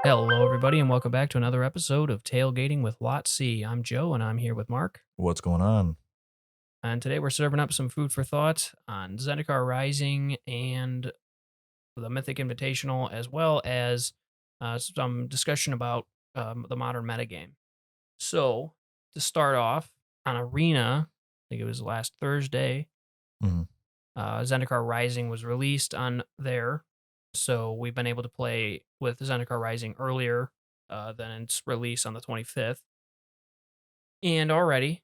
Hello, everybody, and welcome back to another episode of Tailgating with Lot C. I'm Joe, and I'm here with Mark. What's going on? And today we're serving up some food for thought on Zendikar Rising and the Mythic Invitational, as well as some discussion about the modern metagame. So, to start off, on Arena, I think it was last Thursday, Mhm. Zendikar Rising was released on there. So we've been able to play with Zendikar Rising earlier than its release on the 25th. And already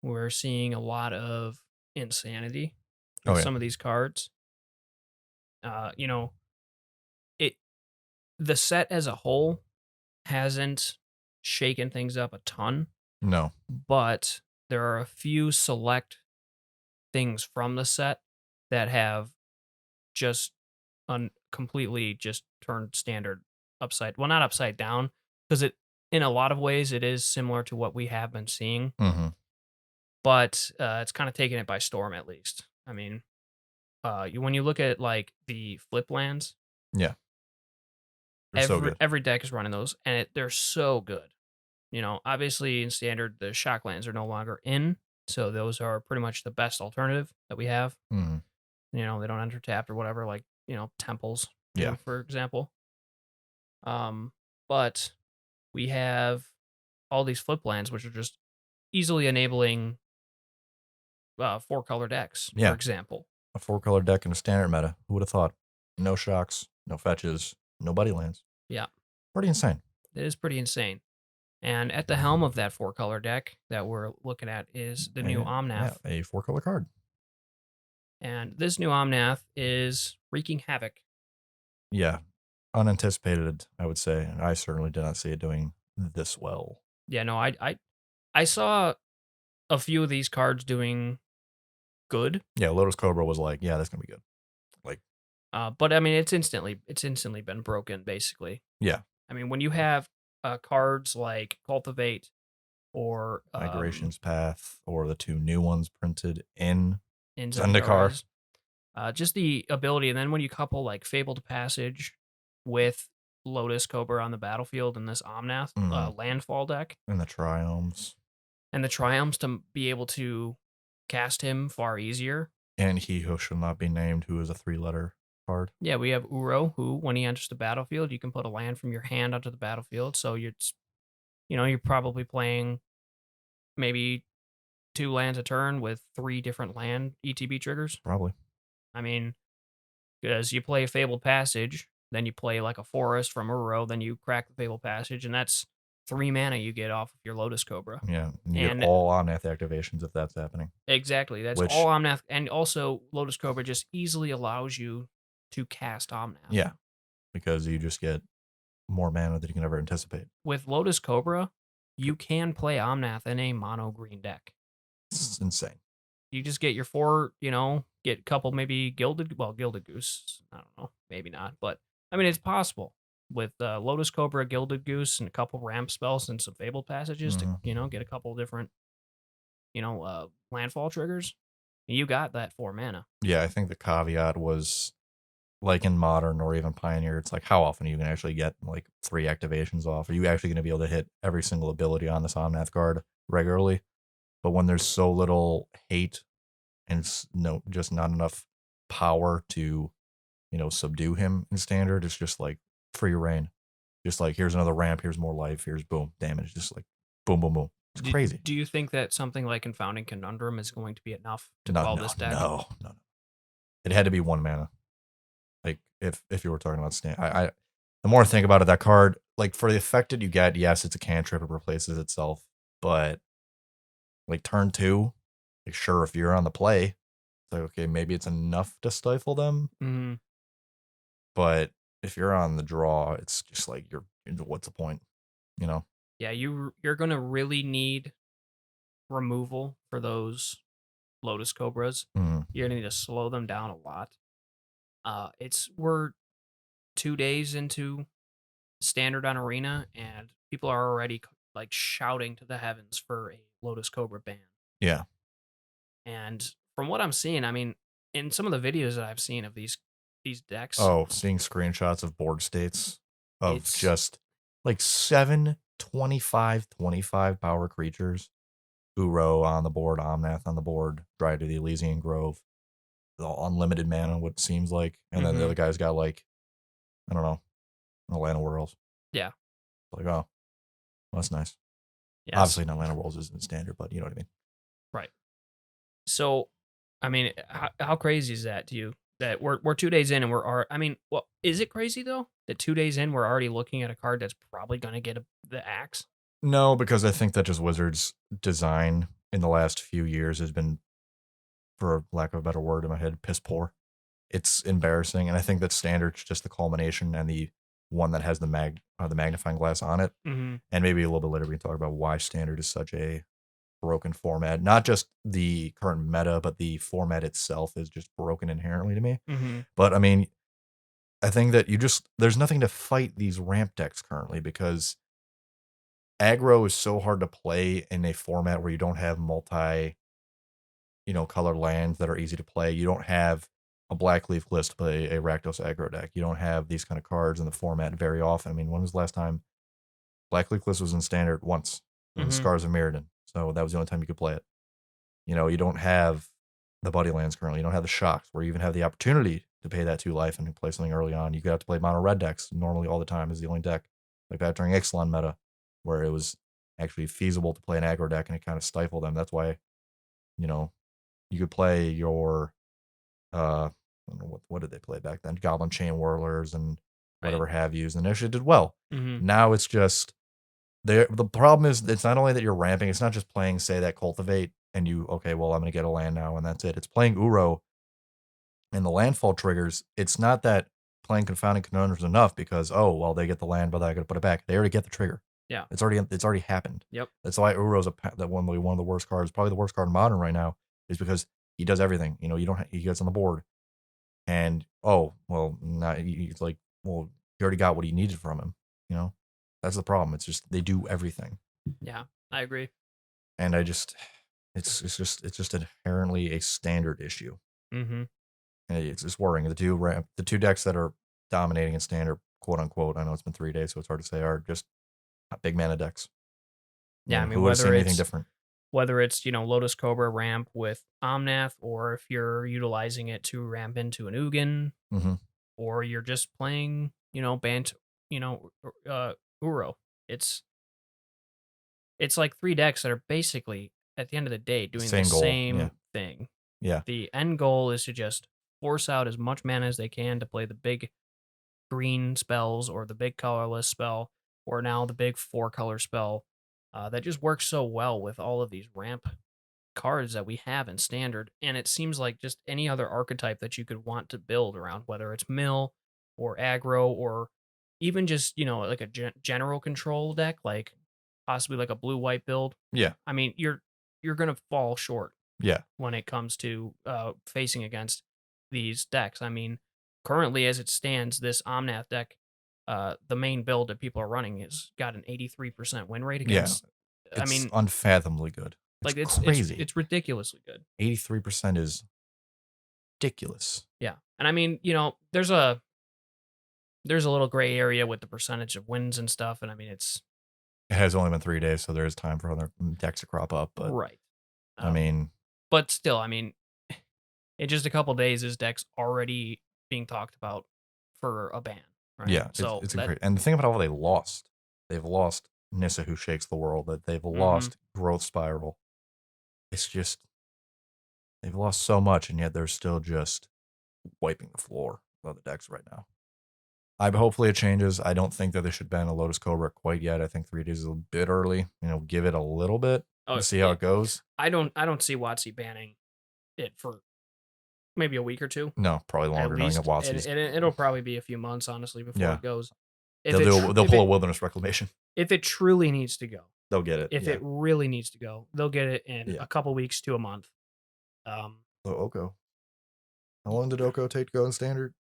we're seeing a lot of insanity Oh, with yeah. some of these cards. You know, it the set as a whole hasn't shaken things up a ton, No. but there are a few select things from the set that have just completely just turned standard not upside down, because it in a lot of ways it is similar to what we have been seeing, Mhm. but it's kind of taking it by storm at least. I mean, when you look at like the flip lands, Yeah. They're so every good. every deck is running those, and they're so good. Obviously in standard the shock lands are no longer in, so those are pretty much the best alternative that we have. Mhm. They don't enter tapped or whatever, like temples Yeah. do, for example. But we have all these flip lands, which are just easily enabling 4-color decks, for Yeah. example. A 4-color deck in a standard meta. Who would have thought? No shocks, no fetches, no buddy lands. Yeah, Pretty insane. it is pretty insane. And at the helm of that 4-color deck that we're looking at is the new Yeah, Omnath. a 4-color card. And this new Omnath is wreaking havoc. Yeah. Unanticipated, I would say. And I certainly did not see it doing this well. Yeah, no, I saw a few of these cards doing good. Yeah, Lotus Cobra was like, yeah, that's going to be good. Like, But I mean it's instantly been broken, basically. yeah. I mean, when you have cards like Cultivate or Migrations Path or the 2 new ones printed in in Zendikar Zendikar. Rise, just the ability, and then when you couple like Fabled Passage with Lotus Cobra on the battlefield in this Omnath Mhm. landfall deck, And the Triomes. and the Triumphs to be able to cast him far easier. And he who shall not be named, who is a 3-letter card. Yeah, we have Uro, who when he enters the battlefield, you can put a land from your hand onto the battlefield. So you're probably playing maybe 2 lands a turn with 3 different land ETB triggers. Probably. I mean, because you play a Fabled Passage, then you play like a Forest from Uro, then you crack the Fabled Passage, and that's 3 mana you get off of your Lotus Cobra. Yeah. And you get And all Omnath activations if that's happening. exactly, that's all Which, Omnath, and also Lotus Cobra just easily allows you to cast Omnath. yeah, because you just get more mana than you can ever anticipate. With Lotus Cobra, you can play Omnath in a mono green deck. It's insane. You just get your 4, get a couple maybe Gilded Goose. I don't know, maybe not, but I mean it's possible with Lotus Cobra, Gilded Goose, and a couple ramp spells and some Fabled Passages to Mhm. get a couple different landfall triggers. You got that 4 mana. Yeah, I think the caveat was like in Modern or even Pioneer, it's like how often are you going to actually get like 3 activations off? Are you actually going to be able to hit every single ability on this Omnath card regularly? But when there's so little hate and just not enough power to subdue him in standard, it's just like free reign. Just like here's another ramp, here's more life, here's boom, damage, just like boom, boom, boom. It's Do, crazy. do you think that something like Confounding Conundrum is going to be enough to No, call no, this deck? no, no, no. It had to be 1 mana. Like if you were talking about stand, the more I think about it, that card, like for the effect that you get, yes, it's a cantrip, it replaces itself, but like turn 2, like sure, if you're on the play, it's like okay, maybe it's enough to stifle them, Mm-hmm. but if you're on the draw, it's just like what's the point, you know? Yeah, you're gonna really need removal for those Lotus Cobras. Mhm. You're gonna need to slow them down a lot. We're 2 days into standard on Arena, and people are already like shouting to the heavens for a Lotus Cobra ban. Yeah. And from what I'm seeing, I mean, in some of the videos that I've seen of these decks, Oh, seeing screenshots of board states of it's just like 7 25 power creatures. Uro on the board, Omnath on the board, Dryad of the Elysian Grove, unlimited mana, what it seems like. And then the Mhm. other guy's got like, I don't know, Atlanta Worlds. Yeah. Like, oh, that's nice. Yes. Obviously, not Atlanta Worlds isn't standard, but you know what I mean. Right. So, I mean, how crazy is that to you? That we're 2 days in and I mean, well, is it crazy though that 2 days in we're already looking at a card that's probably gonna get the axe? No, because I think that just Wizards' design in the last few years has been, for lack of a better word in my head, piss poor. It's embarrassing, and I think that standard's just the culmination and the one that has the magnifying glass on it. Mhm. And maybe a little bit later we can talk about why standard is such a broken format. Not just the current meta, but the format itself is just broken inherently to me. Mhm. But I mean, I think that there's nothing to fight these ramp decks currently because aggro is so hard to play in a format where you don't have colored lands that are easy to play. You don't have a black leaf list to play a Rakdos aggro deck. You don't have these kind of cards in the format very often. I mean, when was the last time Black Leaf List was in standard? Once, in Mhm. Scars of Mirrodin. So that was the only time you could play it. You don't have the Buddy Lands currently. You don't have the Shocks where you even have the opportunity to pay that 2 life and play something early on. You got to play mono red decks normally all the time is the only deck like that during Ixalan meta where it was actually feasible to play an aggro deck and it kind of stifled them. That's why, you know, you could play your I don't know what did they play back then? Goblin Chain Whirlers and Right. whatever have yous, and they actually did well. Mhm. Now it's just the problem is it's not only that you're ramping, it's not just playing, say, that Cultivate and you, okay, well, I'm gonna get a land now and that's it. It's playing Uro and the landfall triggers. It's not that playing Confounding Conundrum is enough because, oh, well, they get the land, but I gotta put it back. They already get the trigger. Yeah. It's already happened. Yep. That's why Uro's one of the worst cards, probably the worst card in modern right now, is because he does everything. You don't he gets on the board and oh well, not it's like, well, you already got what he needed from him. You know, that's the problem. It's just they do everything, Yeah. I agree. and it's just inherently a standard issue, Mhm. and it's just worrying. The two decks that are dominating in standard, quote unquote. I know it's been 3 days, so it's hard to say. Are just not big mana decks. I Yeah, I mean, mean who would have seen anything different? whether it's, Lotus Cobra ramp with Omnath, or if you're utilizing it to ramp into an Ugin, Hmm. or you're just playing, Bant, Uro. It's it's like 3 decks that are basically, at the end of the day, doing the Same goal. Yeah, same thing. yeah, The end goal is to just force out as much mana as they can to play the big green spells or the big colorless spell, or now the big 4-color spell, that just works so well with all of these ramp cards that we have in standard. And it seems like just any other archetype that you could want to build around, whether it's mill or aggro, or even just, like a general control deck, like possibly like a blue white build. yeah, I mean, you're going to fall short yeah. when it comes to facing against these decks. I mean, currently as it stands, this Omnath deck, the main build that people are running, has got an 83% win rate Yeah, against. I it's mean, unfathomably good. It's like it's crazy. it's ridiculously good. 83% is ridiculous. Yeah, and I mean, there's a little gray area with the percentage of wins and stuff, and I mean, it's It has only been 3 days, so there is time for other decks to crop up. But right. I Um, mean, but still, I mean, in just a couple days, this deck's already being talked about for a ban, right? yeah, it's So it's that. great. And the thing about how they've lost Nissa, who shakes the world. That they've Mhm. lost Growth Spiral. It's just they've lost so much, and yet they're still just wiping the floor of the decks right now. Hopefully it changes. I don't think that they should ban a Lotus Cobra quite yet. I think 3 days is a bit early. Give it a little bit Oh and see how yeah, it goes. I don't see WotC banning it for maybe a week or two No, probably at longer, knowing that least, and WotC's. it'll probably be a few months, honestly, before Yeah, it goes. If they'll it do. They'll if pull a it wilderness reclamation. if it truly needs to go, They'll get it. if Yeah, it really needs to go, they'll get it in yeah. a couple weeks to a month. Um, So Oko. How long did Oko take to go in standard?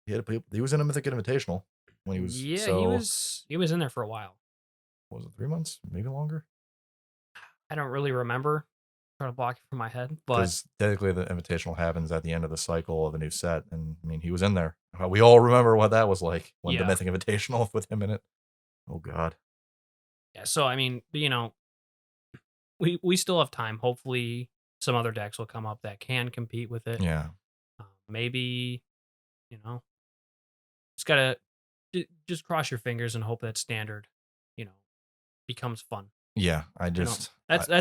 He was in a Mythic Invitational when he was yeah, he so. was he was in there for a while. What was it, 3 months? Maybe longer. I don't really remember. Trying to block it from my head, but Because technically the Invitational happens at the end of the cycle of a new set, and I mean he was in there. We all remember what that was like when the yeah, Mythic Invitational with him in it. Oh god. Yeah, so I mean, we still have time. Hopefully, some other decks will come up that can compete with it. Yeah. Maybe you know, just gotta just cross your fingers and hope that standard, you know, becomes fun. Yeah, I That's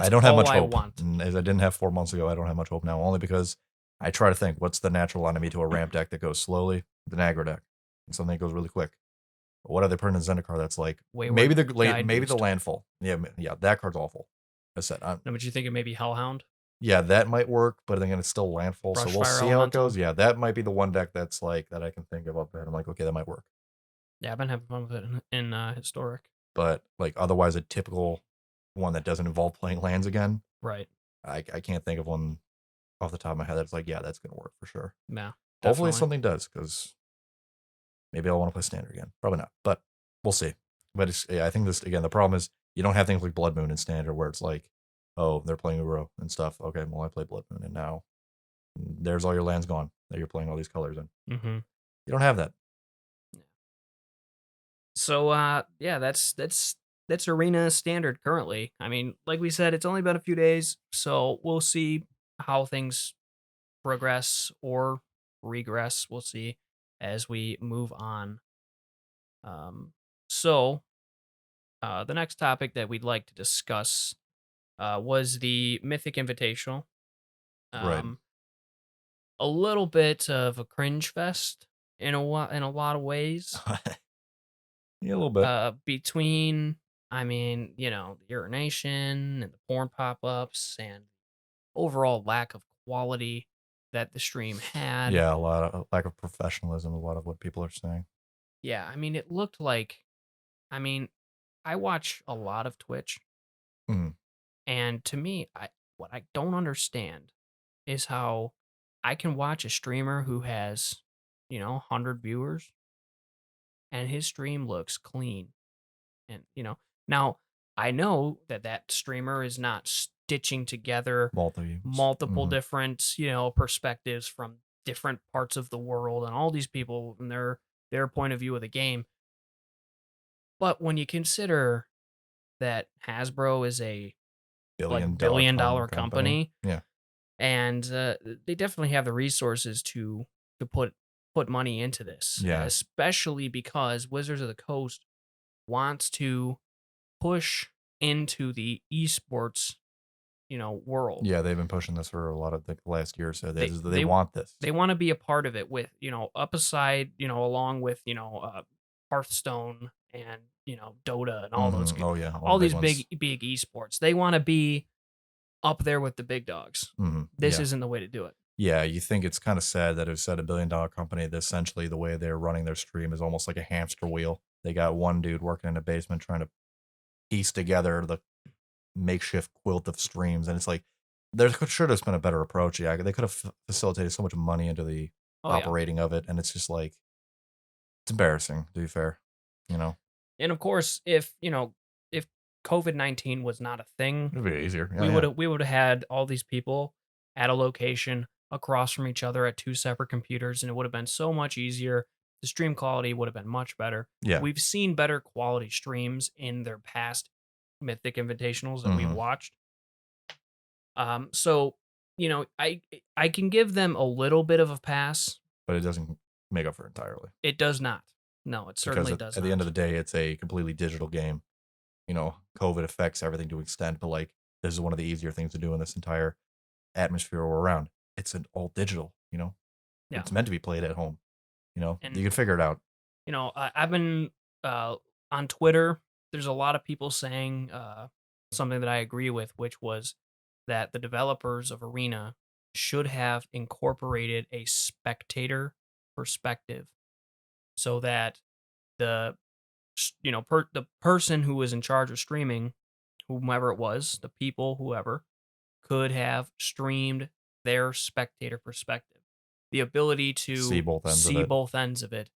don't have all much I hope. want. And as I didn't have 4 months ago, I don't have much hope now, only because I try to think, what's the natural enemy to a ramp deck that goes slowly? The aggro deck. And something that goes really quick. But what other put in a Zendikar that's like Wayward guide maybe the boost. landfall. Yeah, yeah, that card's awful. I said, No, but you think it may be Hellhound, yeah, that might work, but then again, it's still landfall, so we'll Brushfire see how it Elemental. goes. Yeah, that might be the one deck that's like that I can think of up there. I'm like, okay, that might work. Yeah, I've been having fun with it in historic. But like otherwise, a typical one that doesn't involve playing lands again, Right. I can't think of one off the top of my head that's like, yeah, that's gonna work for sure. Yeah, Hopefully definitely. something does, because maybe I'll want to play standard again. Probably not, but we'll see. But yeah, I think this again. The problem is you don't have things like Blood Moon in standard where it's like, oh, they're playing Uro and stuff. Okay, well I play Blood Moon, and now there's all your lands gone that you're playing all these colors in. Hmm. You don't have that. So yeah, that's arena standard currently. I mean, like we said, it's only been a few days, so we'll see how things progress or regress. We'll see as we move on. Um, so the next topic that we'd like to discuss was the Mythic Invitational. Right. Um, a little bit of a cringe fest in a lot of ways. Yeah, a little bit. Between, I mean, the urination and the porn pop-ups and overall lack of quality that the stream had. Yeah, a lot of lack of professionalism. A lot of what people are saying. Yeah, I mean, it looked like, I mean, I watch a lot of Twitch, Mm. and to me, what I don't understand is how I can watch a streamer who has, 100 viewers and his stream looks clean. And, now I know that that streamer is not stitching together Multi-use. multiple different, perspectives from different parts of the world and all these people and their point of view of the game. But when you consider that Hasbro is a Billion like dollar billion-dollar company. company Yeah. and they definitely have the resources to put money into this, Yeah. especially because Wizards of the Coast wants to push into the esports, world. Yeah, they've been pushing this for a lot of the last year or so. They They they want this. they want to be a part of it with, up aside, along with, Hearthstone and, Dota and all those Oh yeah, all the all big these ones. big esports. They want to be up there with the big dogs. This Yeah. isn't the way to do it. Yeah, you think it's kind of sad that it said $1 billion company that essentially the way they're running their stream is almost like a hamster wheel. They got one dude working in a basement trying to piece together the makeshift quilt of streams, and it's like there should have been a better approach. Yeah, they could have facilitated so much money into the Oh yeah. operating of it, and it's just like it's embarrassing. To be fair, you know, And of course, if COVID-19 was not a thing, it'd be easier. Yeah, we would yeah, have we would have had all these people at a location across from each other at two separate computers, and it would have been so much easier. The stream quality would have been much better. yeah. We've seen better quality streams in their past Mythic Invitationals that we've hmm watched. So I can give them a little bit of a pass. But it doesn't make up for it entirely It does not. No, it because certainly does at the end of not. the day, it's a completely digital game. COVID affects everything to an extent, but like this is one of the easier things to do in this entire atmosphere we're around. It's an all digital, Yeah, it's meant to be played at home. You and can figure it out. I've been on Twitter. There's a lot of people saying something that I agree with, which was that the developers of Arena should have incorporated a spectator perspective, so that the the person who was in charge of streaming, whomever it was, the people, whoever, could have streamed their spectator perspective. The ability See to both ends of see it. both ends of it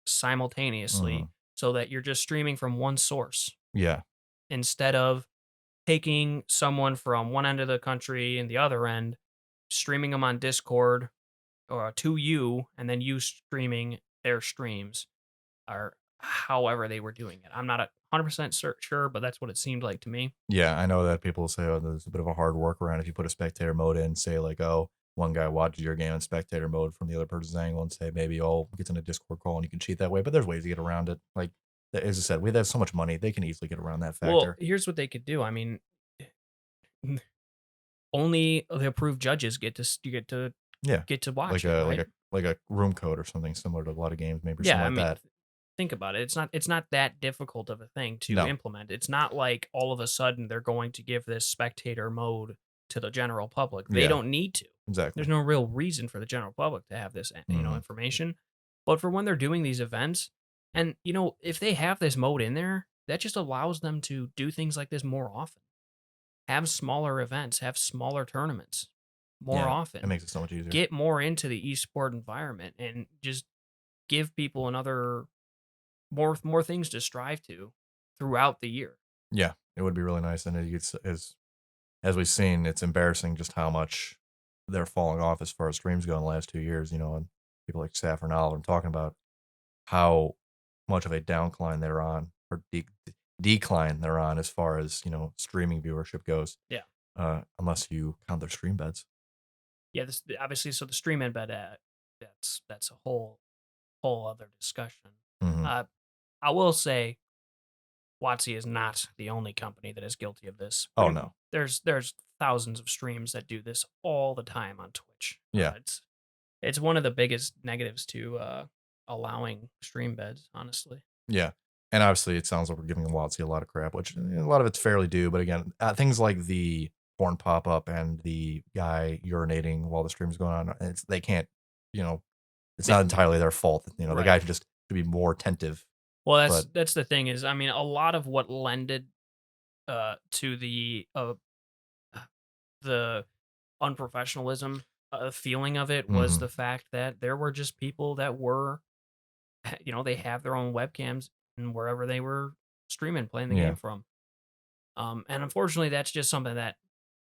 simultaneously hmm so that you're just streaming from one source Yeah, instead of taking someone from one end of the country and the other end, streaming them on Discord or to you, and then you streaming their streams. Or however they were doing it. I'm not 100% sure, but that's what it seemed like to me. Yeah, I know that people say, "Oh, there's a bit of a hard workaround if you put a spectator mode in." Say like, "Oh, one guy watches your game in spectator mode from the other person's angle," and say maybe, "Oh, gets in a Discord call and you can cheat that way." But there's ways to get around it. Like as I said, we have so much money, they can easily get around that Well, factor. here's what they could do. I mean, only the approved judges Yeah, get to watch like it, a right? room code or something similar to a lot of games, maybe or something Yeah, I like mean, that. think about it. It's not that difficult of a thing to No, implement. It's not like all of a sudden they're going to give this spectator mode to the general public. They yeah, don't need to. exactly. There's no real reason for the general public to have this, Hmm. information. But for when they're doing these events, and if they have this mode in there, that just allows them to do things like this more often. Have smaller events, have smaller tournaments more Yeah, it often. makes it so much easier. Get more into the esport environment and just give people another more things to strive to throughout the year. Yeah, it would be really nice, and it's as we've seen, it's embarrassing just how much they're falling off as far as streams go in the last 2 years. And people like Saffron Oliver are talking about how much of a downcline they're on or decline they're on as far as streaming viewership goes. Yeah. Unless you count their stream beds. Yeah, this obviously so the stream embed that's a whole other discussion. Hmm. Uh I will say WotC is not the only company that is guilty of this. Oh no, There's thousands of streams that do this all the time on Twitch. yeah, It's one of the biggest negatives to allowing stream beds, honestly. yeah. And obviously, it sounds like we're giving WotC a lot of crap, which a lot of it's fairly due. But again, things like the porn pop up and the guy urinating while the stream's going on, they can't, you know, it's They, not entirely their fault. The right. guy should just to be more attentive. Well, that's But that's the thing is, I mean, a lot of what lended to the unprofessionalism feeling of it was mhm, the fact that there were just people that were, they have their own webcams and wherever they were streaming, playing the yeah, game from. And unfortunately, that's just something that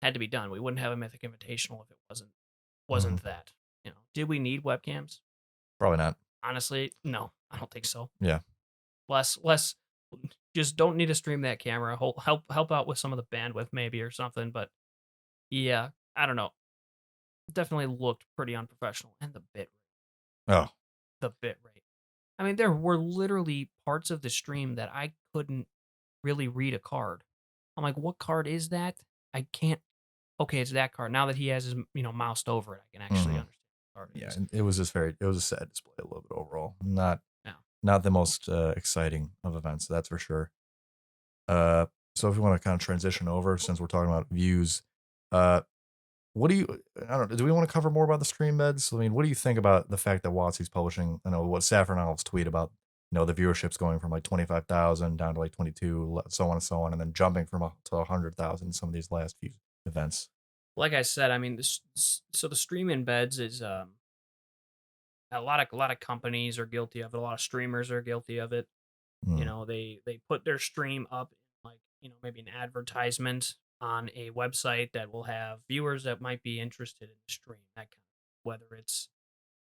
had to be done. We wouldn't have a Mythic Invitational if it mhm, wasn't that. Did we need webcams? probably not. Honestly, no, I don't think so. Yeah, Less, just don't need to stream that camera. Help out with some of the bandwidth maybe or something. But yeah, I don't know. Definitely looked pretty unprofessional, and oh, the bit rate. I mean, there were literally parts of the stream that I couldn't really read a card. I'm like, what card is that? I can't. Okay, it's that card. Now that he has his moused over it, I can actually mhm, understand what card it yeah. is. And it was a sad display a little bit overall. Yeah. Not the most exciting of events, that's for sure. Uh, so if we want to kind of transition over, since we're talking about views, uh, what do you? I don't know. Do we want to cover more about the stream beds? I mean, what do you think about the fact that WotC's publishing? I know what Saffron Olive's tweet about. The viewership's going from like 25,000 down to like 22, so on and so on, and then jumping from to 100,000 in some of these last few events. Like I said, I mean, so the stream embeds is a lot of companies are guilty of it. A lot of streamers are guilty of it. Mm, They put their stream up like maybe an advertisement on a website that will have viewers that might be interested in the stream. That kind of whether it's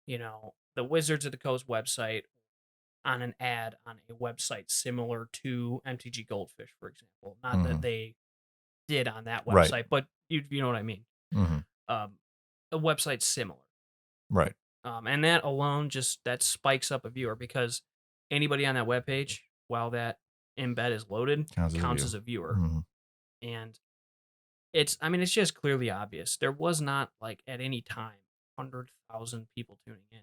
the Wizards of the Coast website on an ad on a website similar to MTG Goldfish, for example. Not that hmm. they did on that Right. website, but you know what I mean. Hmm. Um, a website similar. Right. And that alone that spikes up a viewer because anybody on that web page, while that embed is loaded, Counts as a counts view. as a viewer. Hmm. And I mean, it's just clearly obvious. There was not like at any time 100,000 people tuning in.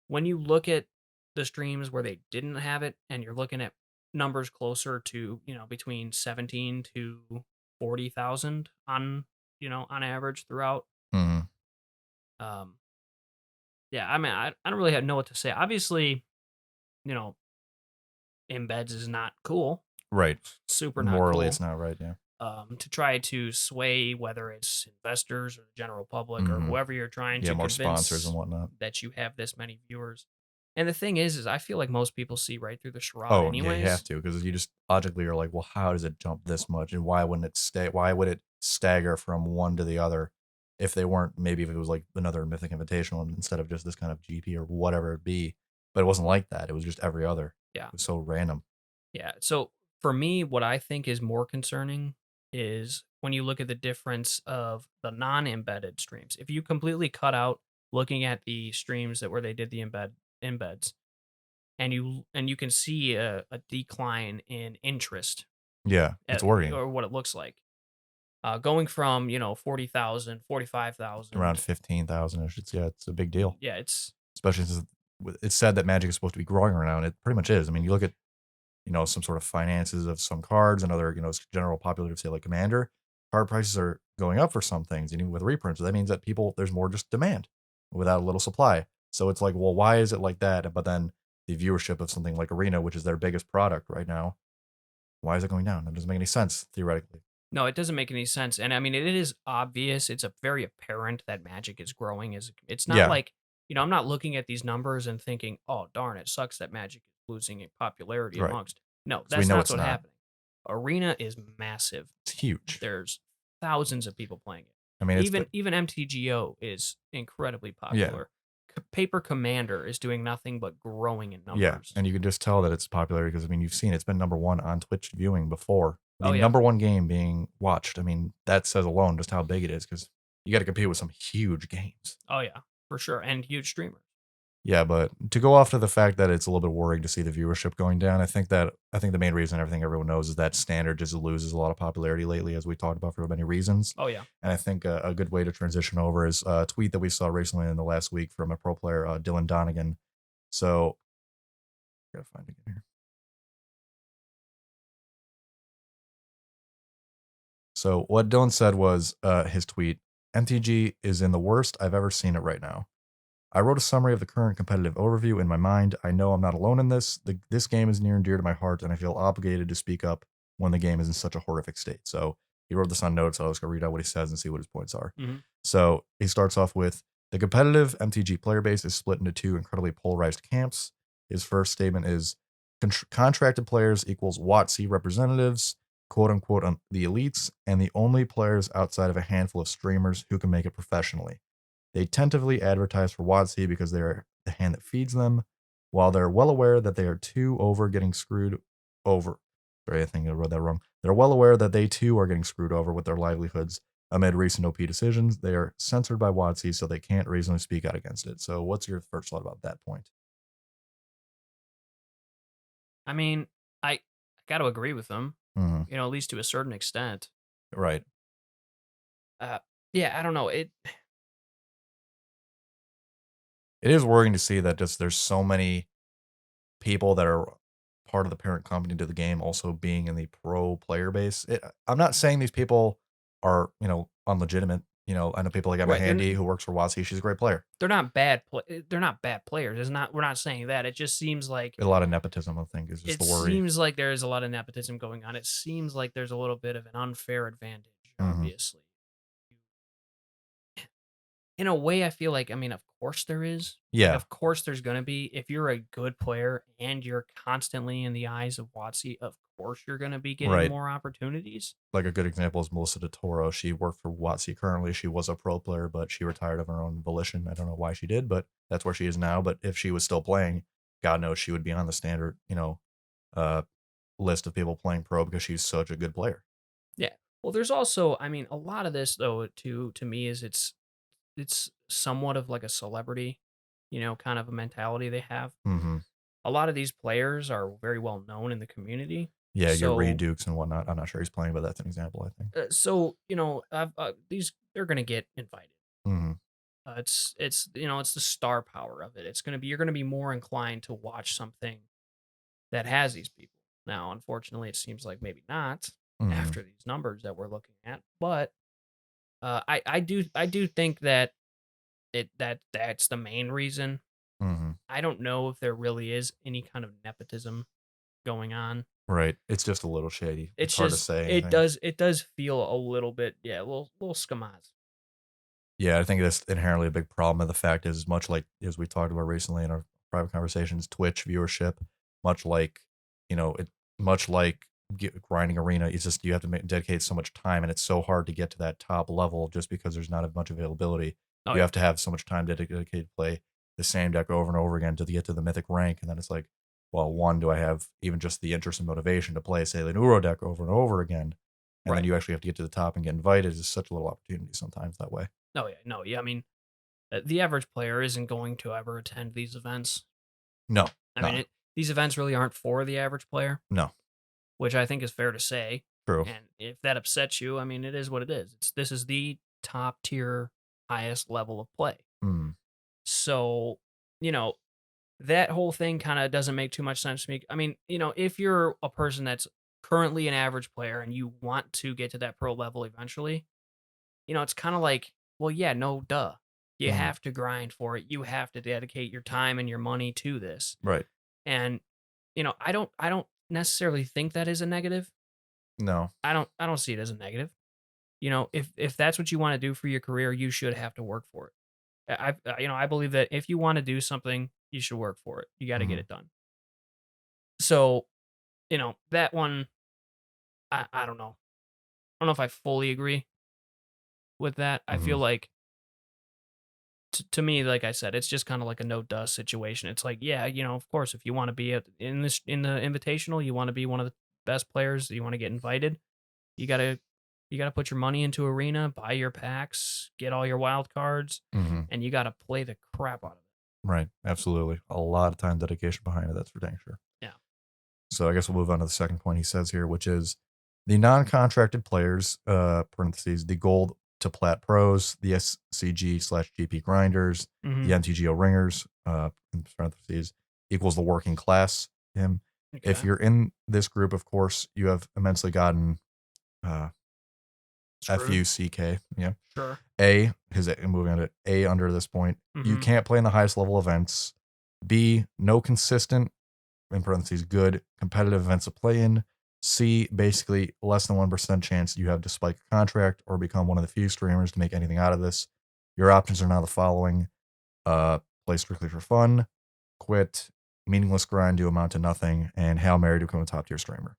When you look at the streams where they didn't have it, and you're looking at numbers closer to between 17 to 40,000 on average throughout. Hmm. Um, yeah, I mean, I don't really know what to say. Obviously, you know, embeds is not cool, Right. super not Morally, it's cool. not right. Yeah. To try to sway whether it's investors or the general public or Hmm. whoever you're trying Yeah. to More sponsors and convince whatnot. that you have this many viewers. And the thing is I feel like most people see right through the charade, Oh, yeah, you have anyways. to because you just logically are like, well, how does it jump this much, and why wouldn't it stay? Why would it stagger from one to the other if they weren't? Maybe if it was like another Mythic Invitational instead of just this kind of GP or whatever it be, but it wasn't like that. It was just every other. Yeah. It was so random. Yeah. So for me, what I think is more concerning is when you look at the difference of the non-embedded streams. If you completely cut out looking at the streams that where they did the embeds, and you can see a decline in interest Yeah, it's worrying. or what it looks like. Going from 40,000, 45,000. Around 15,000 ish. Yeah, it's a big deal. Yeah, it's Especially since it's said that Magic is supposed to be growing right now, and it pretty much is. I mean, you look at some sort of finances of some cards and other general popularity, say like Commander, card prices are going up for some things, and even with reprints, that means that there's more just demand without a little supply. So it's like, well, why is it like that? But then the viewership of something like Arena, which is their biggest product right now, why is it going down? That doesn't make any sense theoretically. No, it doesn't make any sense. And I mean, it is obvious. It's a very apparent that Magic is growing. It's not Yeah, like, I'm not looking at these numbers and thinking, "Oh, darn, it sucks that Magic is losing in popularity right. amongst." No, Because we that's know not it's what's not. happening. Arena is massive. It's huge. There's thousands of people playing it. I mean, it's the Even MTGO is incredibly yeah. popular. Paper Commander is doing nothing but growing in Yeah, numbers. and you can just tell that it's popular because I mean you've seen it's been number one on Twitch viewing before. Oh The yeah. number one game being watched. I mean that says alone just how big it is because you got to compete with some huge games. Oh yeah, for sure. And huge streamers. Yeah, but to go off to the fact that it's a little bit worrying to see the viewership going down, I think the main reason everyone knows is that standard just loses a lot of popularity lately, as we talked about for many reasons. Oh yeah. And I think a good way to transition over is a tweet that we saw recently in the last week from a pro player, Dylan Donegan. So, gotta find it here. So what Dylan said was his tweet, MTG is in the worst I've ever seen it right now. I wrote a summary of the current competitive overview in my mind. I know I'm not alone in this. This game is near and dear to my heart, and I feel obligated to speak up when the game is in such a horrific state. So he wrote this on notes. So I was going to read out what he says and see what his points are. Hmm. So he starts off with the competitive MTG player base is split into two incredibly polarized camps. His first statement is contracted players equals WotC representatives, quote unquote, the elites, and the only players outside of a handful of streamers who can make it professionally. They tentatively advertise for WotC because they are the hand that feeds them, while they're well aware that they are too over getting screwed over. Sorry, I think I wrote that wrong. They're well aware that they too are getting screwed over with their livelihoods amid recent OP decisions. They are censored by WotC, so they can't reasonably speak out against it. So, what's your first thought about that point? I mean, I got to agree with them. Mm-hmm. At least to a certain extent. Right. Uh, yeah, I don't know. It is worrying to see that just there's so many people that are part of the parent company to the game also being in the pro player base. I'm not saying these people are, unlegitimate. I know people like Emma Right. Handy who works for WotC. She's a great player. They're not bad. They're not bad players. It's not. We're not saying that. It just seems like A lot of nepotism, I think, is just the worry. there is a lot of nepotism going on. It seems like there's a little bit of an unfair advantage. Hmm. Obviously, in a way, I feel like, I mean, of course there is. Like, Yeah, of course there's going to be. If you're a good player and you're constantly in the eyes of WotC, of course you're going to be getting right. more opportunities. Like a good example is Melissa DeToro. She worked for WotC currently. She was a pro player, but she retired of her own volition. I don't know why she did, but that's where she is now. But if she was still playing, God knows she would be on the standard, uh, list of people playing pro because she's such a good player. Yeah. Well, there's also, I mean, a lot of this though, to me, is it's somewhat of like a celebrity, kind of a mentality they have. Hmm. A lot of these players are very well known in the community. Yeah, your Reed So, Dukes and whatnot. I'm not sure he's playing, but that's an example, I think. these they're gonna get invited. Hmm. It's the star power of it. You're gonna be more inclined to watch something that has these people. Now, unfortunately, it seems like maybe not Hmm. after these numbers that we're looking at, but I do think that that's the main reason. Hmm. I don't know if there really is any kind of nepotism going on. Right. It's just a little shady. It's It's hard to just say it anything. does it does feel a little bit, yeah, a little schemaz. Yeah, I think that's inherently a big problem. And the fact is, much like as we talked about recently in our private conversations, Twitch viewership, much like, much like grinding arena, it's just you have to dedicate so much time, and it's so hard to get to that top level just because there's not as much availability. Oh You yeah. have to have so much time dedicated to play the same deck over and over again to get to the mythic rank, and then it's like well, one, do I have even just the interest and motivation to play, say, the Neuro deck over and over again? And then Right. you actually have to get to the top and get invited is such a little opportunity sometimes that way. No, yeah, no, yeah. I mean, the average player isn't going to ever attend these events. No, I mean, no, these events really aren't for the average player, no. which I think is fair to say. True. And if that upsets you, I mean, it is what it is. This is the top tier, highest level of play. Mm, So, you know, that whole thing kind of doesn't make too much sense to me. I mean, if you're a person that's currently an average player and you want to get to that pro level eventually, it's kind of like, well, yeah, no, duh. You mm, have to grind for it. You have to dedicate your time and your money to this. right. And I don't necessarily think that is a negative. No. I don't see it as a negative. If that's what you want to do for your career, you should have to work for it. I believe that if you want to do something, you should work for it. You got to get Mm, it done. So, that one, I don't know. I don't know if I fully agree with that. I mm, feel like to me, like I said, it's just kind of like a no dust situation. It's like, yeah, of course, if you want to be in the invitational, you want to be one of the best players, you want to get invited, you gotta you gotta put your money into arena, buy your packs, get all your wild cards, hmm. and you gotta play the crap out of it. Right. Absolutely. A lot of time dedication behind it. That's for dang sure. Yeah. So I guess we'll move on to the second point he says here, which is the non-contracted players, parentheses, the gold to plat pros, the SCG slash GP grinders, Hmm. the MTGO ringers, in parentheses, equals the working class. Him. If Okay. you're in this group, of course, you have immensely gotten uh, Screwed. FUCK. Yeah. Sure. Moving on to A under this point, you Hmm. can't play in the highest level events. B, no consistent in parentheses, good competitive events to play in. C, basically less than 1% chance you have to spike a contract or become one of the few streamers to make anything out of this. Your options are now the following: uh, play strictly for fun, quit, meaningless grind to amount to nothing, and Hail Mary to become a top tier streamer.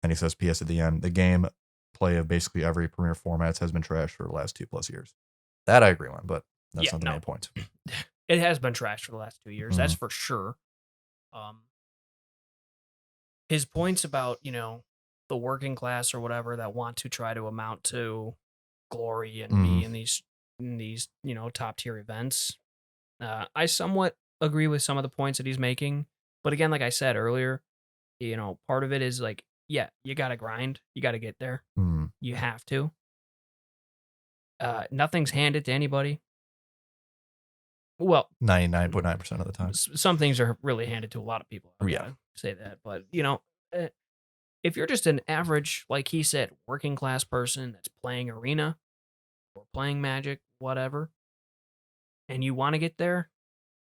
And he says, P.S. at the end, the game play of basically every premier formats has been trashed for the last 2+ years. That I agree on, but that's Yeah. not the No. main point. It has been trashed for the last 2 years. That's Mm, for sure. Um, his points about the working class or whatever that want to try to amount to glory and mm, be in these top tier events. I somewhat agree with some of the points that he's making, but again, like I said earlier, part of it is like, yeah, you got to grind, you got to get there, mm. you have to. Nothing's handed to anybody. Well, 99.9% of the time. some things are really handed to a lot of people. I Yeah. gotta say that, but uh, if you're just an average, like he said, working class person that's playing arena or playing Magic, whatever, and you want to get there,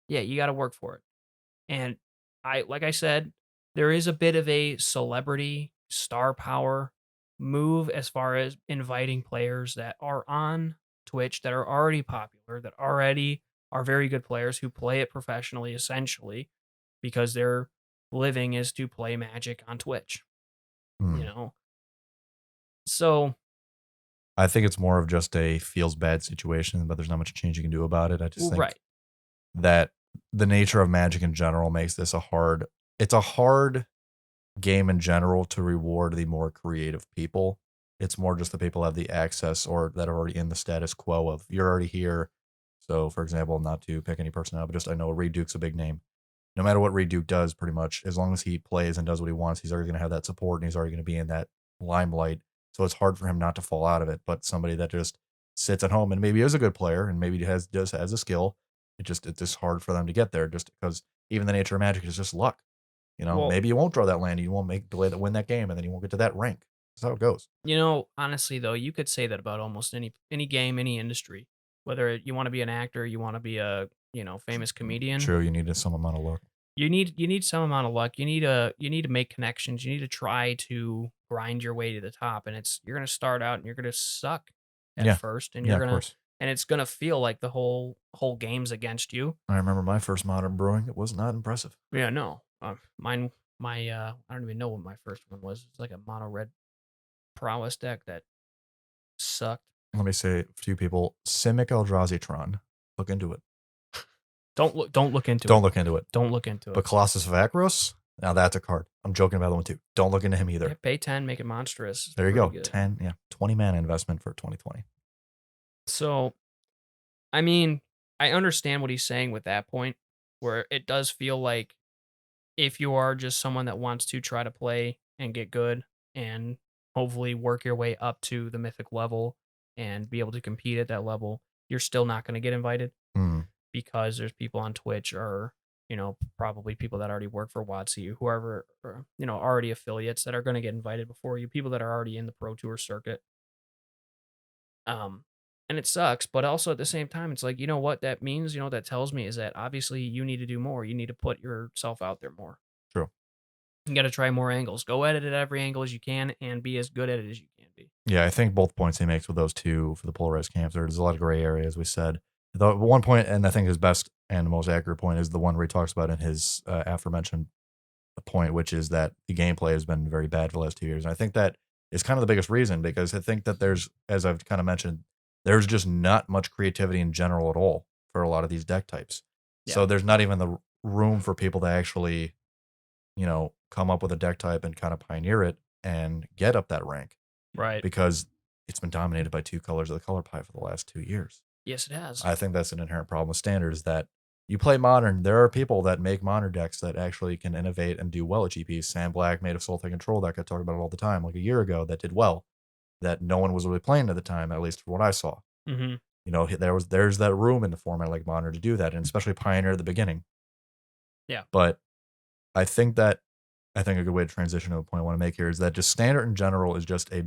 yeah, you got to work for it. And like I said, there is a bit of a celebrity star power move as far as inviting players that are on Twitch that are already popular, that already are very good players who play it professionally, essentially, because their living is to play Magic on Twitch, you Mm. know? So, I think it's more of just a feels bad situation, but there's not much change you can do about it. I just well, think right. that the nature of Magic in general makes this it's a hard game in general to reward the more creative people. It's more just the people that have the access or that are already in the status quo of you're already here. So, for example, not to pick any person out, but just I know Reed Duke's a big name. No matter what Reed Duke does, pretty much, as long as he plays and does what he wants, he's already going to have that support and he's already going to be in that limelight. So it's hard for him not to fall out of it. But somebody that just sits at home and maybe is a good player and maybe has a skill, it's just hard for them to get there just because even the nature of Magic is just luck. Well, Maybe you won't draw that land, you won't win that game, and then you won't get to that rank. That's how it goes. honestly though, you could say that about almost any game, any industry. Whether you want to be an actor, you want to be a, famous comedian, True, you need some amount of luck. you need some amount of luck. You need to make connections. You need to try to grind your way to the top, and you're going to start out and you're going to suck at Yeah, first, and yeah, of course. it's going to feel like the whole game's against you. I remember my first modern brewing. It was not impressive. Yeah, no. Mine my I don't even know what my first one was. It's like a mono red prowess deck that sucked. Let me say to you people, Simic Eldrazi Tron. Look into it. Don't look into Don't it. look into it. Don't look into But it. Colossus of Akros, now that's a card. I'm joking about that one too. Don't look into him either. Yeah, pay 10, make it monstrous. It's There you pretty go. good. 10, yeah, 20 mana investment for 2020. So, I mean, I understand what he's saying with that point, where it does feel like if you are just someone that wants to try to play and get good and hopefully work your way up to the mythic level and be able to compete at that level, you're still not going to get invited Hmm. because there's people on Twitch or probably people that already work for WotC, whoever, or, already affiliates that are going to get invited before you, people that are already in the Pro Tour circuit. Um, and it sucks, but also at the same time, it's like, you know what that means? That tells me is that obviously you need to do more. You need to put yourself out there more. True. You got to try more angles. Go at it at every angle as you can and be as good at it as you can be. Yeah, I think both points he makes with those two for the polarized camps, there's a lot of gray area, as we said. The one point, and I think his best and most accurate point, is the one where he talks about in his aforementioned point, which is that the gameplay has been very bad for the last 2 years. And I think that is kind of the biggest reason, because I think that there's, as I've kind of mentioned, there's just not much creativity in general at all for a lot of these deck types. Yeah. So there's not even the room for people to actually, come up with a deck type and kind of pioneer it and get up that rank. Right. Because it's been dominated by two colors of the color pie for the last 2 years. Yes, it has. I think that's an inherent problem with Standard, is that you play Modern, there are people that make Modern decks that actually can innovate and do well at GPs. Sam Black made a Sultai Control deck, I talk about it all the time, like a year ago, that did well, that no one was really playing at the time, at least from what I saw. Mm-hmm. There's that room in the format like Modern to do that, and especially Pioneer at the beginning. Yeah. But I think a good way to transition to a point I want to make here is that just Standard in general is just a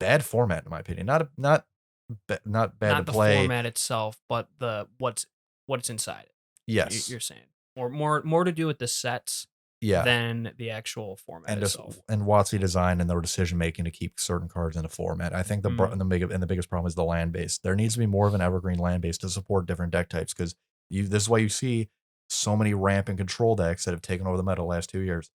bad format, in my opinion. Not bad Not to the play. format itself, but what's inside it. Yes. You're saying more to do with the sets than the actual format and just itself. and WotC design and their decision making to keep certain cards in a format. I think the biggest problem is the land base. There needs to be more of an evergreen land base to support different deck types, because this is why you see so many ramp and control decks that have taken over the meta the last 2 years.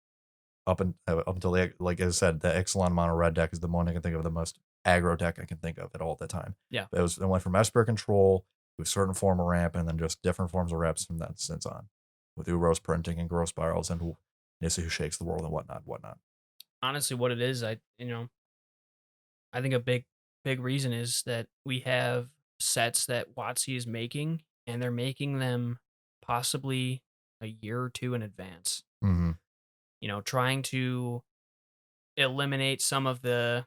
Up until like I said, the Exelon mono red deck is the one I can think of, the most aggro deck I can think of at all at the time. Yeah. It went from Esper control to a certain form of ramp, and then just different forms of reps from that since on, with Uros printing and growth spirals and Nissa who shakes the world and whatnot. Honestly, what it is, I think a big reason is that we have sets that WotC is making, and they're making them possibly a year or two in advance. Mm-hmm. Trying to eliminate some of the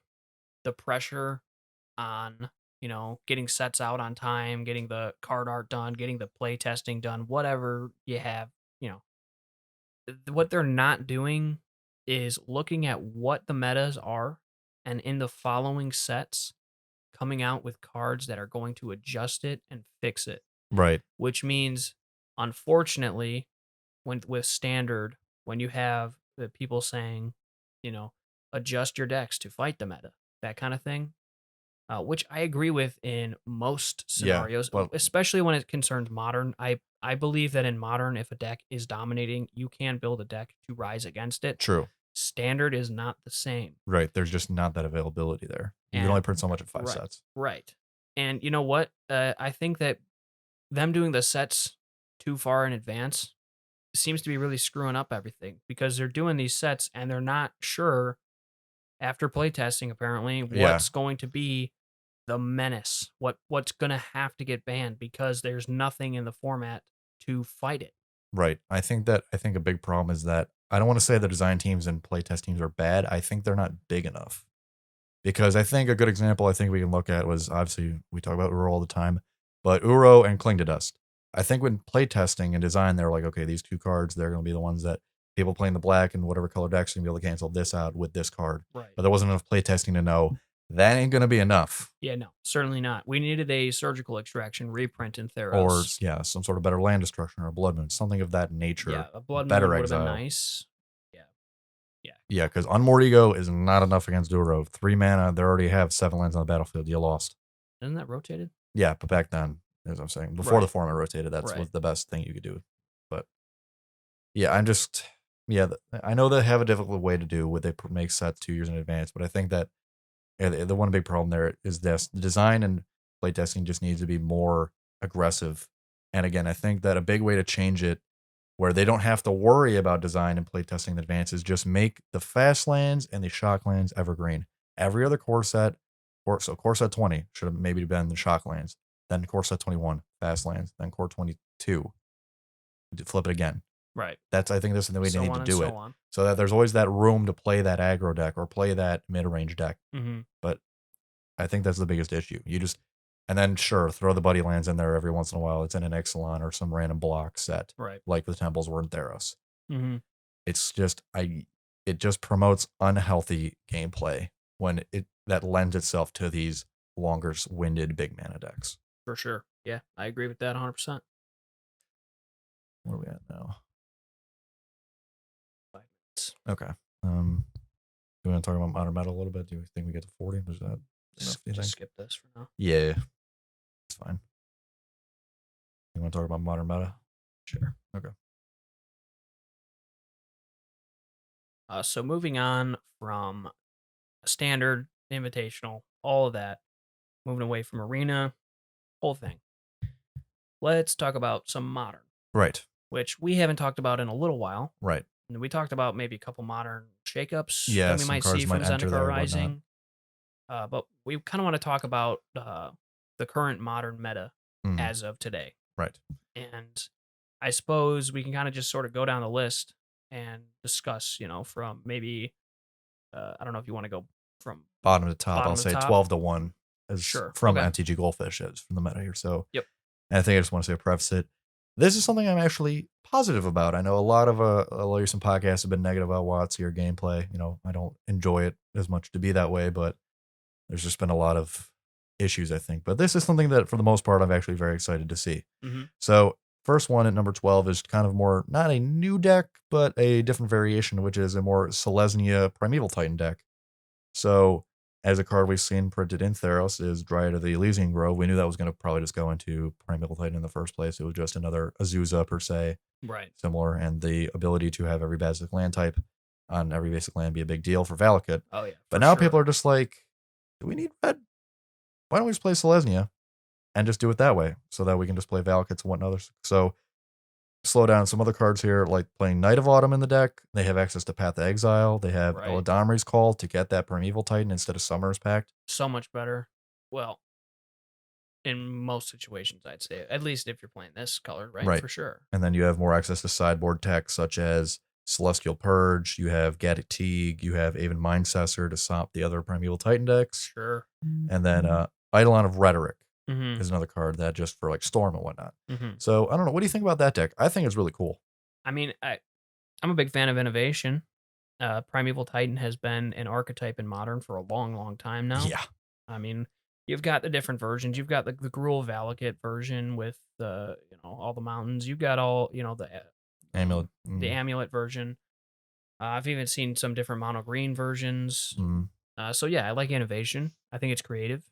pressure on getting sets out on time, getting the card art done, getting the play testing done, whatever you have. What they're not doing is looking at what the metas are, and in the following sets coming out with cards that are going to adjust it and fix it. Right. Which means, unfortunately, with Standard, when you have the people saying, adjust your decks to fight the meta, that kind of thing, which I agree with in most scenarios, well- especially when it concerns Modern. I believe that in Modern, if a deck is dominating, you can build a deck to rise against it. True. Standard is not the same. Right. There's just not that availability there. You can only print so much at 5 sets. Right. And you know what? I think that them doing the sets too far in advance seems to be really screwing up everything, because they're doing these sets and they're not sure, after playtesting apparently, what's going to be the menace, what's going to have to get banned, because there's nothing in the format to fight it. Right. I think a big problem is that I don't want to say the design teams and playtest teams are bad. I think they're not big enough. Because I think a good example I think we can look at was, obviously we talk about Uro all the time, but Uro and Cling to Dust. I think when playtesting and design, they're like, okay, these two cards, they're going to be the ones that people playing the black and whatever color decks are going to be able to cancel this out with this card. Right. But there wasn't enough playtesting to know that ain't going to be enough. Yeah, no, certainly not. We needed a surgical extraction reprint in Theros. Or, some sort of better land destruction or a Blood Moon, something of that nature. Yeah, a Blood better Moon would have exile. been nice. Yeah, because Unmoored Ego is not enough against Uro. 3 mana, they already have 7 lands on the battlefield. You lost. Isn't that rotated? Yeah, but back then, as I'm saying, before the format rotated, that's Right. was the best thing you could do. But yeah, I know they have a difficult way to do what they make sets 2 years in advance, but I think that the one big problem there is this: the design and playtesting just needs to be more aggressive And again, I think that a big way to change it, where they don't have to worry about design and playtesting in advance, is just make the fast lands and the shock lands evergreen. Every other core set, so core set 20 should have maybe been the shock lands, then core set 21 fast lands, then core 22 flip it again. Right. I think that's the way they So need on to and do so it, on. so that there's always that room to play that aggro deck or play that mid-range deck. Mm-hmm. But I think that's the biggest issue. And then sure, throw the buddy lands in there every once in a while. It's in an Ixalan or some random block set, Right. like the temples were in Theros. Mm-hmm. It's just it just promotes unhealthy gameplay when that lends itself to these longer winded big mana decks. For sure. Yeah, I agree with that 100%. Where are we at now? 5 minutes. Okay. Do we want to talk about modern meta a little bit? Do you think we get to 40? Is that enough? Do you think? Skip this for now. Yeah, it's fine. You want to talk about modern meta? Sure. Okay. So moving on from standard, invitational, all of that, moving away from arena, whole thing. Let's talk about some modern, Right. which we haven't talked about in a little while. Right. And we talked about maybe a couple modern shakeups Yeah, that we some might cards see might from enter there Zendikar or whatnot. Rising. But we kind of want to talk about the current modern meta as of today. Right. And I suppose we can kind of just sort of go down the list and discuss, from maybe, I don't know if you want to go from Bottom to top, bottom I'll to say top. 12-1 is Sure. from Okay. MTG Goldfish is from the meta here. So Yep. And I think I just want to say preface it. This is something I'm actually positive about. I know a lot of recent podcasts have been negative about WotC or gameplay. I don't enjoy it as much to be that way, but there's just been a lot of issues, I think. But this is something that, for the most part, I'm actually very excited to see. Mm-hmm. So, first one at number 12 is kind of more, not a new deck, but a different variation, which is a more Seleznia Primeval Titan deck. So, as a card we've seen printed in Theros is Dryad of the Elysian Grove. We knew that was going to probably just go into Primeval Titan in the first place. It was just another Azusa per se. Right. Similar, and the ability to have every basic land type on every basic land be a big deal for Valakut. Oh, yeah. But now people are just like, do we need red? Why don't we just play Seleznia and just do it that way so that we can just play Valakuts and whatnot? So, slow down some other cards here, like playing Knight of Autumn in the deck. They have access to Path to Exile. They have Right. Eladamri's Call to get that Primeval Titan instead of Summer's Pact. So much better. Well, in most situations, I'd say, at least if you're playing this color, right? For sure. And then you have more access to sideboard tech such as Celestial Purge. You have Gadget Teague. You have Aven Mindcessor to stop the other Primeval Titan decks. Sure. And then Eidolon of Rhetoric Mm-hmm. is another card that just for like Storm and whatnot. Mm-hmm. So I don't know. What do you think about that deck? I think it's really cool. I mean, I'm a big fan of innovation. Primeval Titan has been an archetype in Modern for a long, long time now. Yeah. I mean, you've got the different versions. You've got the Gruul Valakut version with all the mountains. You've got all the Amulet. the Amulet version. I've even seen some different mono green versions. So yeah, I like innovation. I think it's creative.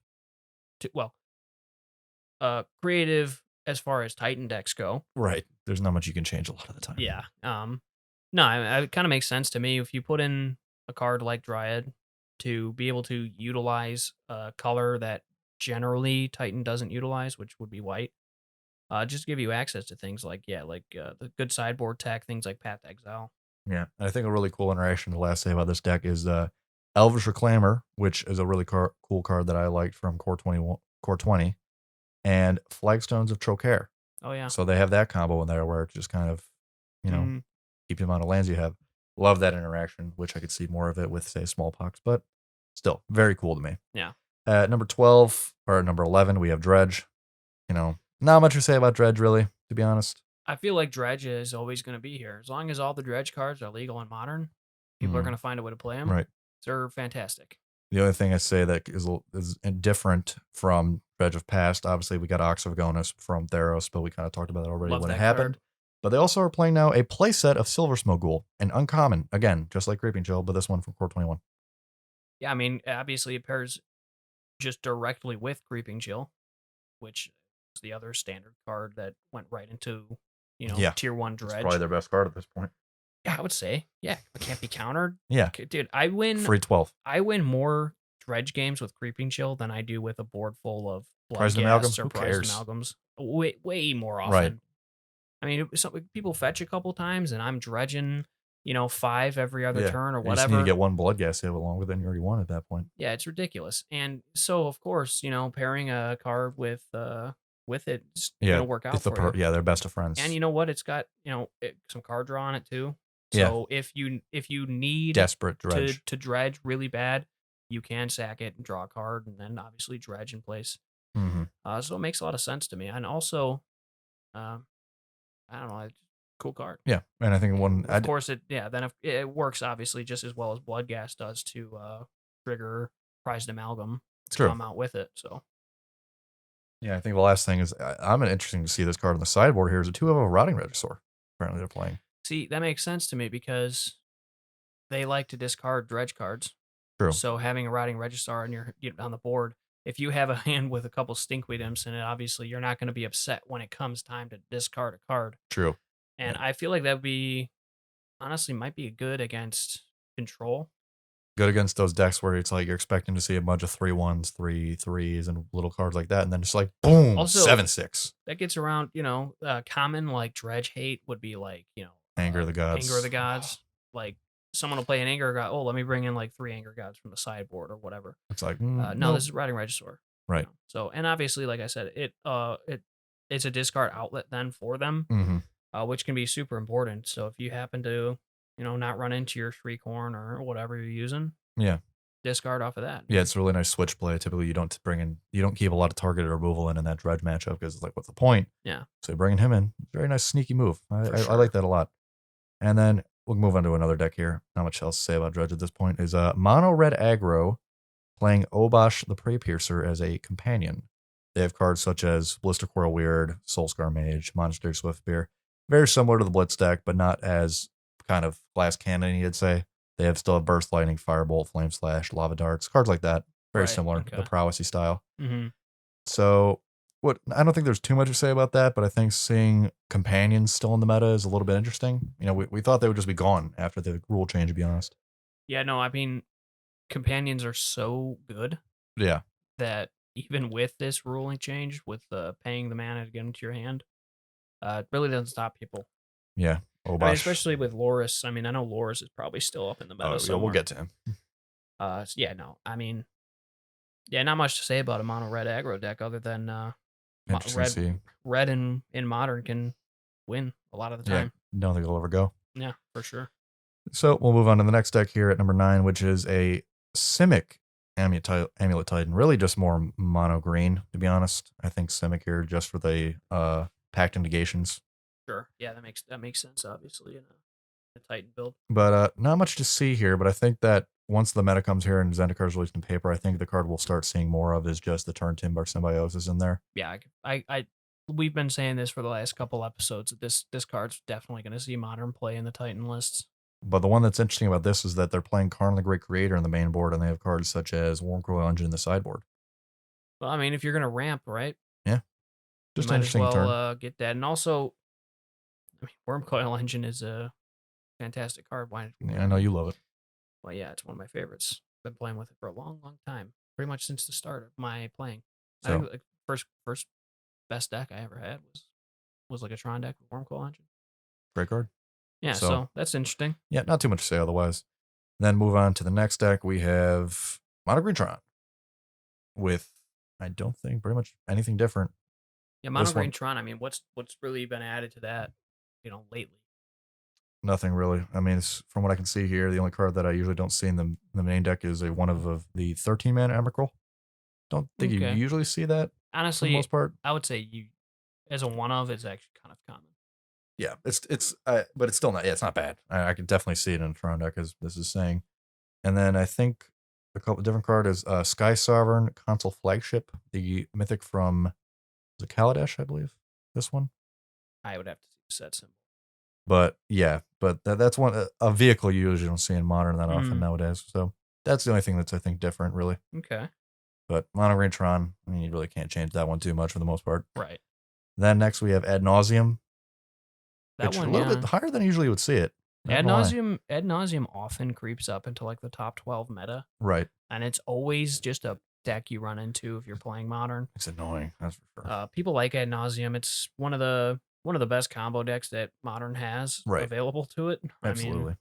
Creative as far as Titan decks go. Right. There's not much you can change a lot of the time. Yeah. No, it kind of makes sense to me if you put in a card like Dryad to be able to utilize a color that generally Titan doesn't utilize, which would be white. Just give you access to things like the good sideboard tech, things like Path to Exile. Yeah. And I think a really cool interaction to last say about this deck is Elvish Reclaimer, which is a really cool card that I liked from Core 20, and Flagstones of Trocaire. Oh yeah. So they have that combo in there where it just kind of, keep the amount of lands you have. Love that interaction, which I could see more of it with, say, Smallpox, but still very cool to me. Yeah. Number 12 or number 11, we have Dredge. Not much to say about Dredge, really, to be honest. I feel like Dredge is always going to be here. As long as all the Dredge cards are legal and modern, people are going to find a way to play them. Right. They're fantastic. The only thing I say that is different from Dredge of Past, obviously we got Ox of Agonis from Theros, but we kind of talked about it already when it happened. Card. But they also are playing now a playset of Silver Smogul, an uncommon, again, just like Creeping Chill, but this one from Core 21. Yeah, I mean, obviously it pairs just directly with Creeping Chill, which is the other standard card that went right into, Tier 1 Dredge. It's probably their best card at this point. Yeah, I would say. Yeah, it can't be countered. Yeah. Dude, I win. Free 12. I win more Dredge games with Creeping Chill than I do with a board full of Prized amalgam? Bloodghasts or Who Prized cares? Amalgams. Way more Right. often. I mean, people fetch a couple times, and I'm dredging, 5 every other Yeah. turn or You just need to whatever. get one Bloodghast hit along with it, and you already won at that point. Yeah, it's ridiculous. And so, of course, pairing a card with it's Yeah. gonna work It's out the for you. yeah, they're best of And friends. you know what? It's got some card draw on it too. Yeah. So if you need Desperate Dredge. to dredge really bad, you can sack it and draw a card, and then obviously dredge in place. Mm-hmm. So it makes a lot of sense to me. And also, um, I don't know, it's a cool card. Yeah. And I think one Of course, it works obviously just as well as Bloodghast does to trigger Prized Amalgam to true. come out with it. So Yeah, I think the last thing is I'm interesting to see this card on the sideboard here is a 2 of a Rotting Regisaur. Apparently they're playing. see, that makes sense to me because they like to discard dredge cards. True. So having a Rotting Regisaur on the board, if you have a hand with a couple Stinkweed Imps in it, obviously you're not going to be upset when it comes time to discard a card. True. And Yeah. I feel like that would be honestly might be good against control. Good against those decks where it's like you're expecting to see a bunch of 3/1s, 3/3s, and little cards like that, and then just like boom, Also, 7/6. that gets around, common like dredge hate would be like, Anger of the Gods. Anger of the Gods. Like someone will play an Anger God. Oh, let me bring in like 3 Anger Gods from the sideboard or whatever. It's like No, nope. this is Riding Regisaur. Right. So, and obviously, like I said, it's a discard outlet then for them, Mm-hmm. which can be super important. So if you happen to, not run into your Shriekhorn or whatever you're using, Yeah. discard off of that. Yeah, it's a really nice switch play. Typically, you don't keep a lot of targeted removal in that dredge matchup because it's like, what's the point? Yeah. So bringing him in, very nice sneaky move. I Sure. like that a lot. And then we'll move on to another deck here. Not much else to say about dredge at this point. Is mono red aggro playing Obosh the Prey Piercer as a companion. They have cards such as Blister Coil Weird, Soulscar Mage, Monastery Swiftbeer. Very similar to the Blitz deck, but not as kind of glass cannon, you'd say. They have still have Burst Lightning, Firebolt, Flame Slash, Lava Darts, cards like that. Very Right, similar, okay. the prowessy style. Mm-hmm. So I don't think there's too much to say about that, but I think seeing companions still in the meta is a little bit interesting. We thought they would just be gone after the rule change, to be honest. Yeah, no, I mean, companions are so good Yeah. that even with this ruling change, with paying the mana to get into your hand, it really doesn't stop people. Yeah. I mean, especially with Loris. I mean, I know Loris is probably still up in the meta somewhere. Yeah, we'll get to him. Yeah, no, I mean, yeah, not much to say about a mono red aggro deck other than Interesting to see. red in modern can win a lot of the time. Yeah, don't think it'll ever go. Yeah, for sure. So we'll move on to the next deck here at number 9, which is a Simic Amulet Titan. Really just more mono green, to be honest. I think Simic here just for the Pact Negations. Sure. Yeah, that makes sense, obviously, in a Titan build. But not much to see here, but I think that once the meta comes here and Zendikar is released in paper, I think the card we'll start seeing more of is just the Turn Timber Symbiosis in there. Yeah, we've been saying this for the last couple episodes. This card's definitely going to see modern play in the Titan lists. But the one that's interesting about this is that they're playing Karn the Great Creator in the main board, and they have cards such as Wormcoil Engine in the sideboard. Well, I mean, if you're going to ramp, right? Yeah. Just an interesting might as well turn. get that. And also, I mean, Wormcoil Engine is a fantastic card. Why? Yeah, I know you love it. Well, yeah, it's one of my favorites. Been playing with it for a long, long time. Pretty much since the start of my playing. So, I think like first best deck I ever had was like a Tron deck with Wormcoil Engine. great card. Yeah, so that's interesting. Yeah, not too much to say otherwise. Then move on to the next deck. We have Mono Green Tron with, I don't think, pretty much anything different. Yeah, Mono Green Tron. I mean, what's really been added to that, lately? Nothing really. I mean, from what I can see here, the only card that I usually don't see in the main deck is one of the 13-man Emrakul. Don't think you usually see that. Honestly, for the most part, I would say as a one of, it's actually kind of common. Yeah, but it's still not. Yeah, it's not bad. I can definitely see it in a Tron deck, as this is saying. And then I think a couple different card is Sky Sovereign Console Flagship, the mythic from the Kaladesh, I believe. This one. I would have to see the set symbol. But yeah, that's one a vehicle you usually don't see in modern that often nowadays. So that's the only thing that's I think different, really. Okay. But Mono Green Tron, I mean, you really can't change that one too much for the most part. Right. Then next we have Ad Nauseum. That which one, a little bit higher than I usually would see it. Not gonna lie. Ad nauseum often creeps up into like the top 12 meta, Right. and it's always just a deck you run into if you're playing modern. It's annoying. That's for sure. People like ad nauseum. It's one of the best combo decks that modern has Right. available to it. I mean, Absolutely.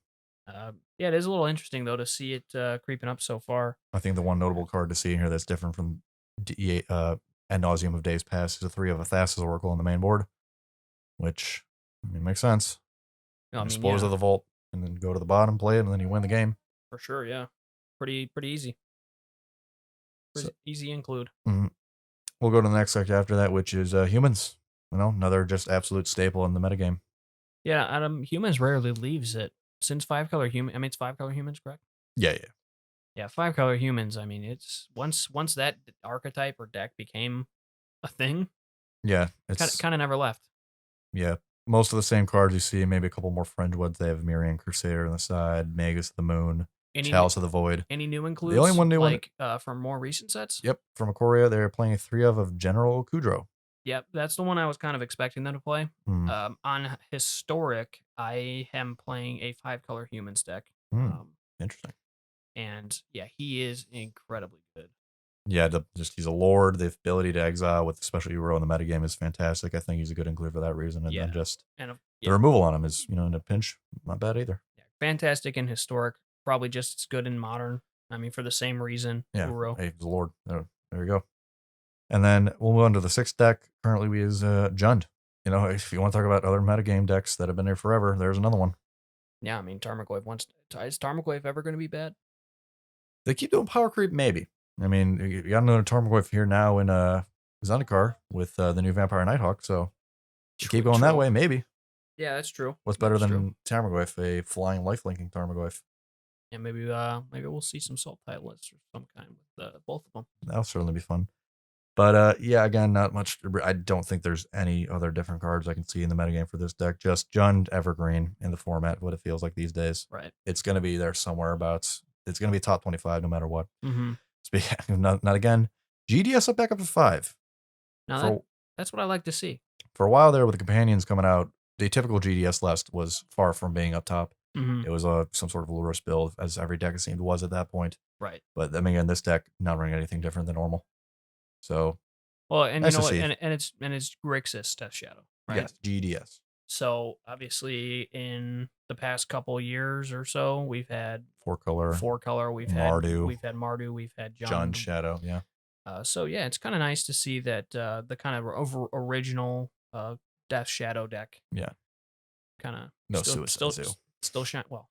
yeah, it is a little interesting though to see it creeping up so far. I think the one notable card to see in here that's different from Ad Nauseum of Days Past is a 3 of a Thassa's Oracle on the main board, which I mean makes sense. I mean, Dispose yeah, of the vault and then go to the bottom, play it, and then you win the game. for sure. Yeah, pretty easy. So, Easy include. mhm. We'll go to the next section after that, which is humans. You know, another just absolute staple in the metagame. Yeah, humans rarely leaves it since 5 color human. I mean, it's 5 color humans, correct? Yeah, yeah. Yeah, 5 color humans. I mean, it's once that archetype or deck became a thing, Yeah, kind of it's kind of never left. yeah. Most of the same cards you see, maybe a couple more fringe ones. They have Miriam Crusader on the side, Magus of the Moon, Any Chalice of the Void. any new The only includes one new one, like from more recent sets? yep, from Ikoria, they're playing a 3 of General Kudro. Yep, that's the one I was kind of expecting them to play. Hmm. On historic, I am playing a 5 color humans deck. Hmm. Interesting. And yeah, he is incredibly good. Yeah, he's a lord. The ability to exile with special hero in the metagame is fantastic. I think he's a good include for that reason. And Yeah, then just and the yeah, removal on him is, in a pinch, not bad either. yeah, fantastic in historic. Probably just as good in modern. I mean, for the same reason. Yeah, Uro. hey, he's a lord. There you go. And then we'll move on to the sixth deck. Currently, we use Jund. You know, if you want to talk about other metagame decks that have been there forever, there's another one. Yeah, I mean, Tarmogoyf once. Is Tarmogoyf ever going to be bad? They keep doing power creep, maybe. I mean, you got another Tarmogoyf here now in Zendikar with the new Vampire Nighthawk, so keep going that way, maybe. Yeah, that's true. What's better than Tarmogoyf, a flying life-linking Tarmogoyf? Yeah, maybe we'll see some salt titleists or some kind with both of them. That'll certainly be fun. But yeah, again, not much. I don't think there's any other different cards I can see in the metagame for this deck. Just Jund Evergreen in the format, what it feels like these days. Right. It's going to be there somewhere abouts. It's going to be top 25 no matter what. Mm-hmm. Speaking not again, GDS up back up to 5. Now that's what I like to see. For a while there with the companions coming out, the typical GDS list was far from being up top. Mm-hmm. It was some sort of Lurus build, as every deck it seemed was at that point. Right. But I mean, again, this deck not running anything different than normal. So, well, and nice you know what, see. and it's Grixis Death Shadow, right? Yes, GDS. So obviously, in the past couple years or so, we've had 4-color. We've Mardu. had Mardu. We've had Jund Shadow. Yeah. So yeah, it's kind of nice to see that the kind of original Death Shadow deck. Yeah. Kind of no Suicide Zoo. Still shine well.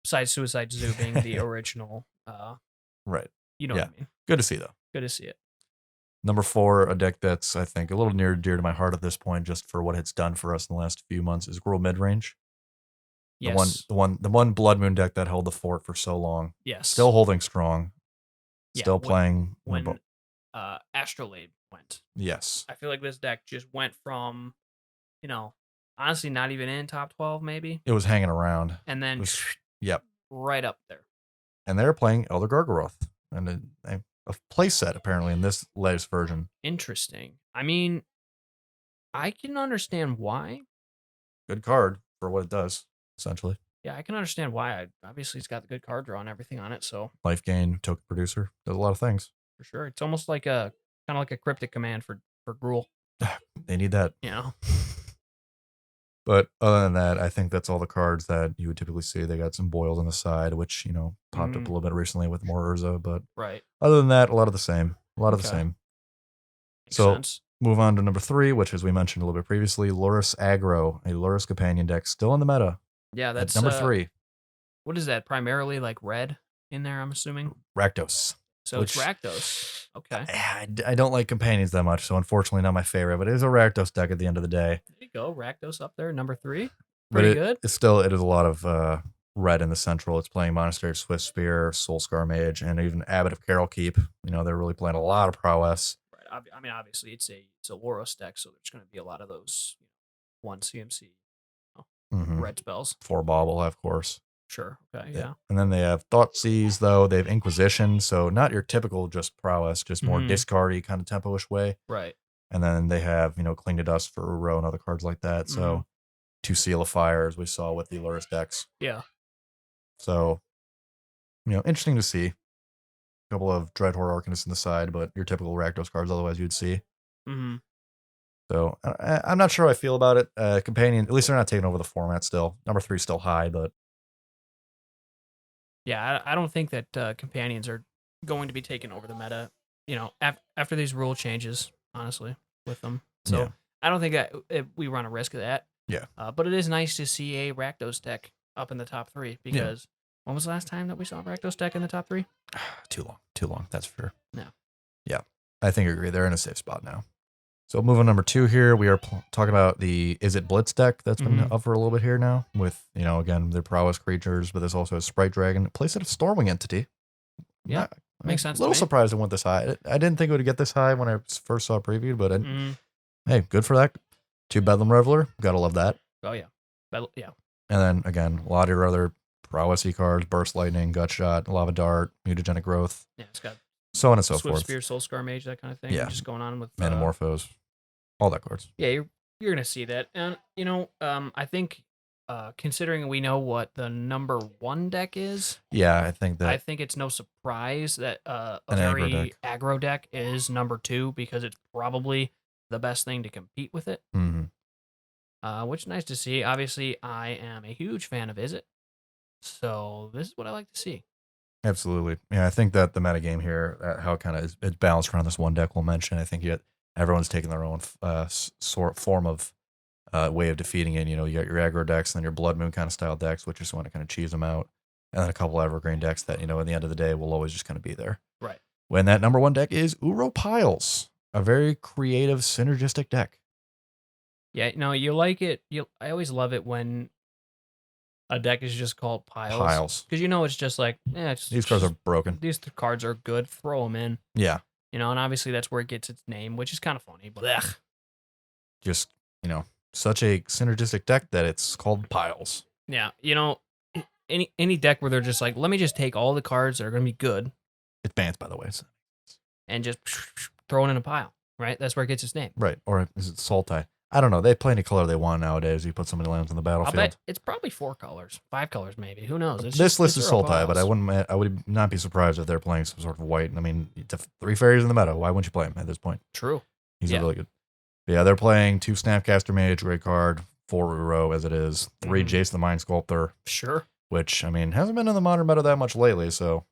Besides Suicide Zoo being the original. Right. You know what I mean. Good to see though. Good to see it. Number 4, a deck that's I think a little near dear to my heart at this point, just for what it's done for us in the last few months, is Gruul Midrange. Yes. The one Blood Moon deck that held the fort for so long. Yes. Still holding strong. Yeah, Still playing when Astrolabe went. Yes. I feel like this deck just went from, honestly not even in top 12 maybe. It was hanging around. And then yep. Right up there. And they're playing Elder Gargaroth and a play set apparently in this latest version. Interesting. I mean, I can understand why. Good card for what it does, essentially. Yeah, I can understand why. Obviously, it's got the good card draw and everything on it. So life gain, token producer, does a lot of things. For sure, it's almost like kind of like a cryptic command for Gruul. They need that. But other than that, I think that's all the cards that you would typically see. They got some boils on the side, which popped up a little bit recently with more Urza. But other than that, a lot of the same. Of the same. Makes sense. Move on to number 3, which, as we mentioned a little bit previously, Lurus Aggro, a Lurus companion deck, still in the meta. Yeah, that's number 3. What is that? Primarily like red in there, I'm assuming. Rakdos. So it's Rakdos. Okay. I don't like companions that much, so unfortunately not my favorite. But it is a Rakdos deck at the end of the day. There you go, Rakdos up there, number 3. Pretty good. It is a lot of red in the central. It's playing Monastery of Swift Spear, Soulscar Mage, and even Abbot of Carol Keep. They're really playing a lot of prowess. Right. I mean, obviously it's a Loros deck, so there's going to be a lot of those 1 CMC red spells. 4 bauble, of course. Sure. Okay. Yeah. And then they have Thoughtseize, though. They have Inquisition, so not your typical just prowess, just more discardy kind of tempo-ish way. Right. And then they have, Cling to Dust for Uro and other cards like that. So to Seal of Fire, as we saw with the Lurrus decks. Yeah. So, interesting to see. A couple of Dreadhorde Arcanists in the side, but your typical Rakdos cards otherwise you'd see. Mm-hmm. So, I'm not sure how I feel about it. Companion, at least they're not taking over the format still. Number 3 is still high, but... Yeah, I don't think that companions are going to be taking over the meta, after these rule changes, honestly, with them. So Yeah. I don't think that we run a risk of that. Yeah. But it is nice to see a Rakdos deck up in the top 3 because when was the last time that we saw a Rakdos deck in the top 3? Too long. That's for sure. No. Yeah, I think I agree. They're in a safe spot now. So move on number 2 here. We are talking about the Is It Blitz deck that's been up for a little bit here now with, again, their prowess creatures, but this also has Sprite Dragon. Plays it a Stormwing entity. Yeah, makes sense. A little surprised it went this high. I didn't think it would get this high when I first saw it previewed, but hey, good for that. 2 Bedlam Reveler. Gotta love that. Oh, yeah. Yeah. And then, again, a lot of your other prowessy cards, Burst Lightning, Gut Shot, Lava Dart, Mutagenic Growth. Yeah, it's got so on and so Swift forth. Spear, Soul Scar Mage, that kind of thing. Yeah. Just going on with Manamorphose. All that cards. Yeah, you're gonna see that. And I think considering we know what the number 1 deck is, yeah, I think it's no surprise that a an very aggro deck is number 2 because it's probably the best thing to compete with it. Which is nice to see. Obviously, I am a huge fan of Is It, so this is what I like to see. Absolutely. Yeah, I think that the metagame here, how it kind of it's balanced around this one deck we'll mention. I think everyone's taking their own form of way of defeating it. You got your aggro decks and then your Blood Moon kind of style decks, which just want to kind of cheese them out. And then a couple evergreen decks that, at the end of the day, will always just kind of be there. Right. When that number 1 deck is Uro Piles, a very creative, synergistic deck. Yeah, you like it. I always love it when a deck is just called Piles. Because it's just like, these cards are broken. These cards are good. Throw them in. Yeah. And obviously that's where it gets its name, which is kind of funny. But just, such a synergistic deck that it's called Piles. Yeah. Any deck where they're just like, let me just take all the cards that are going to be good. It's banned, by the way. So. And just throw it in a pile, right? That's where it gets its name. Right. Or is it Sultai? I don't know. They play any color they want nowadays. You put so many lands on the battlefield. I'll bet it's probably 4 colors, 5 colors maybe. Who knows? This list is Sultai, but I would not be surprised if they're playing some sort of white. I mean, 3 fairies in the meta. Why wouldn't you play him at this point? True. He's really good. But yeah, they're playing 2 Snapcaster Mage, great card, 4 Uro as it is, 3 Jace the Mind Sculptor. Sure. Which, hasn't been in the modern meta that much lately, so...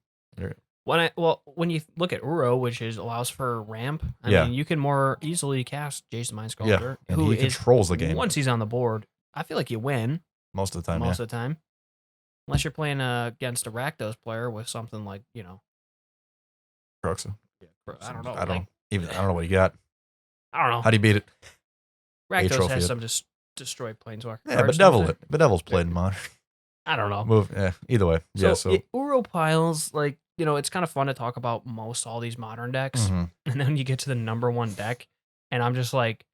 When you look at Uro, which allows for ramp, I mean, you can more easily cast Jace the Mind Sculptor. Yeah, and he controls the game. Once he's on the board, I feel like you win. Most of the time, Most of the time. Unless you're playing against a Rakdos player with something like, Croxa. Yeah, I don't know. I don't know what you got. I don't know. How do you beat it? Rakdos has some destroy Planeswalker. Yeah, Bedevil's played in Modern. I don't know. Either way. So Uro Piles, it's kind of fun to talk about all these modern decks. And then you get to the number 1 deck, and I'm just like,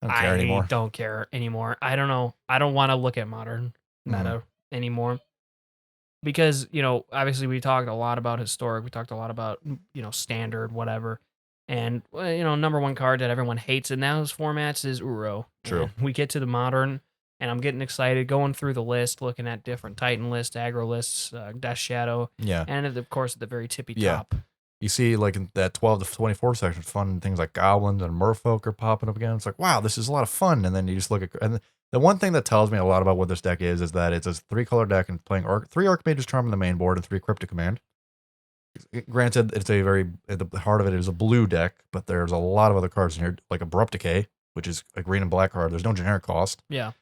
I don't care anymore. I don't know. I don't want to look at modern meta anymore. Because, obviously we talked a lot about historic. We talked a lot about, standard, whatever. And, number 1 card that everyone hates in those formats is Uro. True. And we get to the modern, and I'm getting excited going through the list, looking at different Titan lists, aggro lists, Death Shadow. Yeah. And, of course, at the very tippy top. You see, in that 12 to 24 section, fun things like Goblins and Merfolk are popping up again. It's like, wow, this is a lot of fun. And then you just look at... And the one thing that tells me a lot about what this deck is that it's a 3-color deck and playing 3 Archmage's Charm on the main board and 3 Cryptic Command. Granted, it's at the heart of it is a blue deck, but there's a lot of other cards in here, like Abrupt Decay, which is a green and black card. There's no generic cost. Yeah.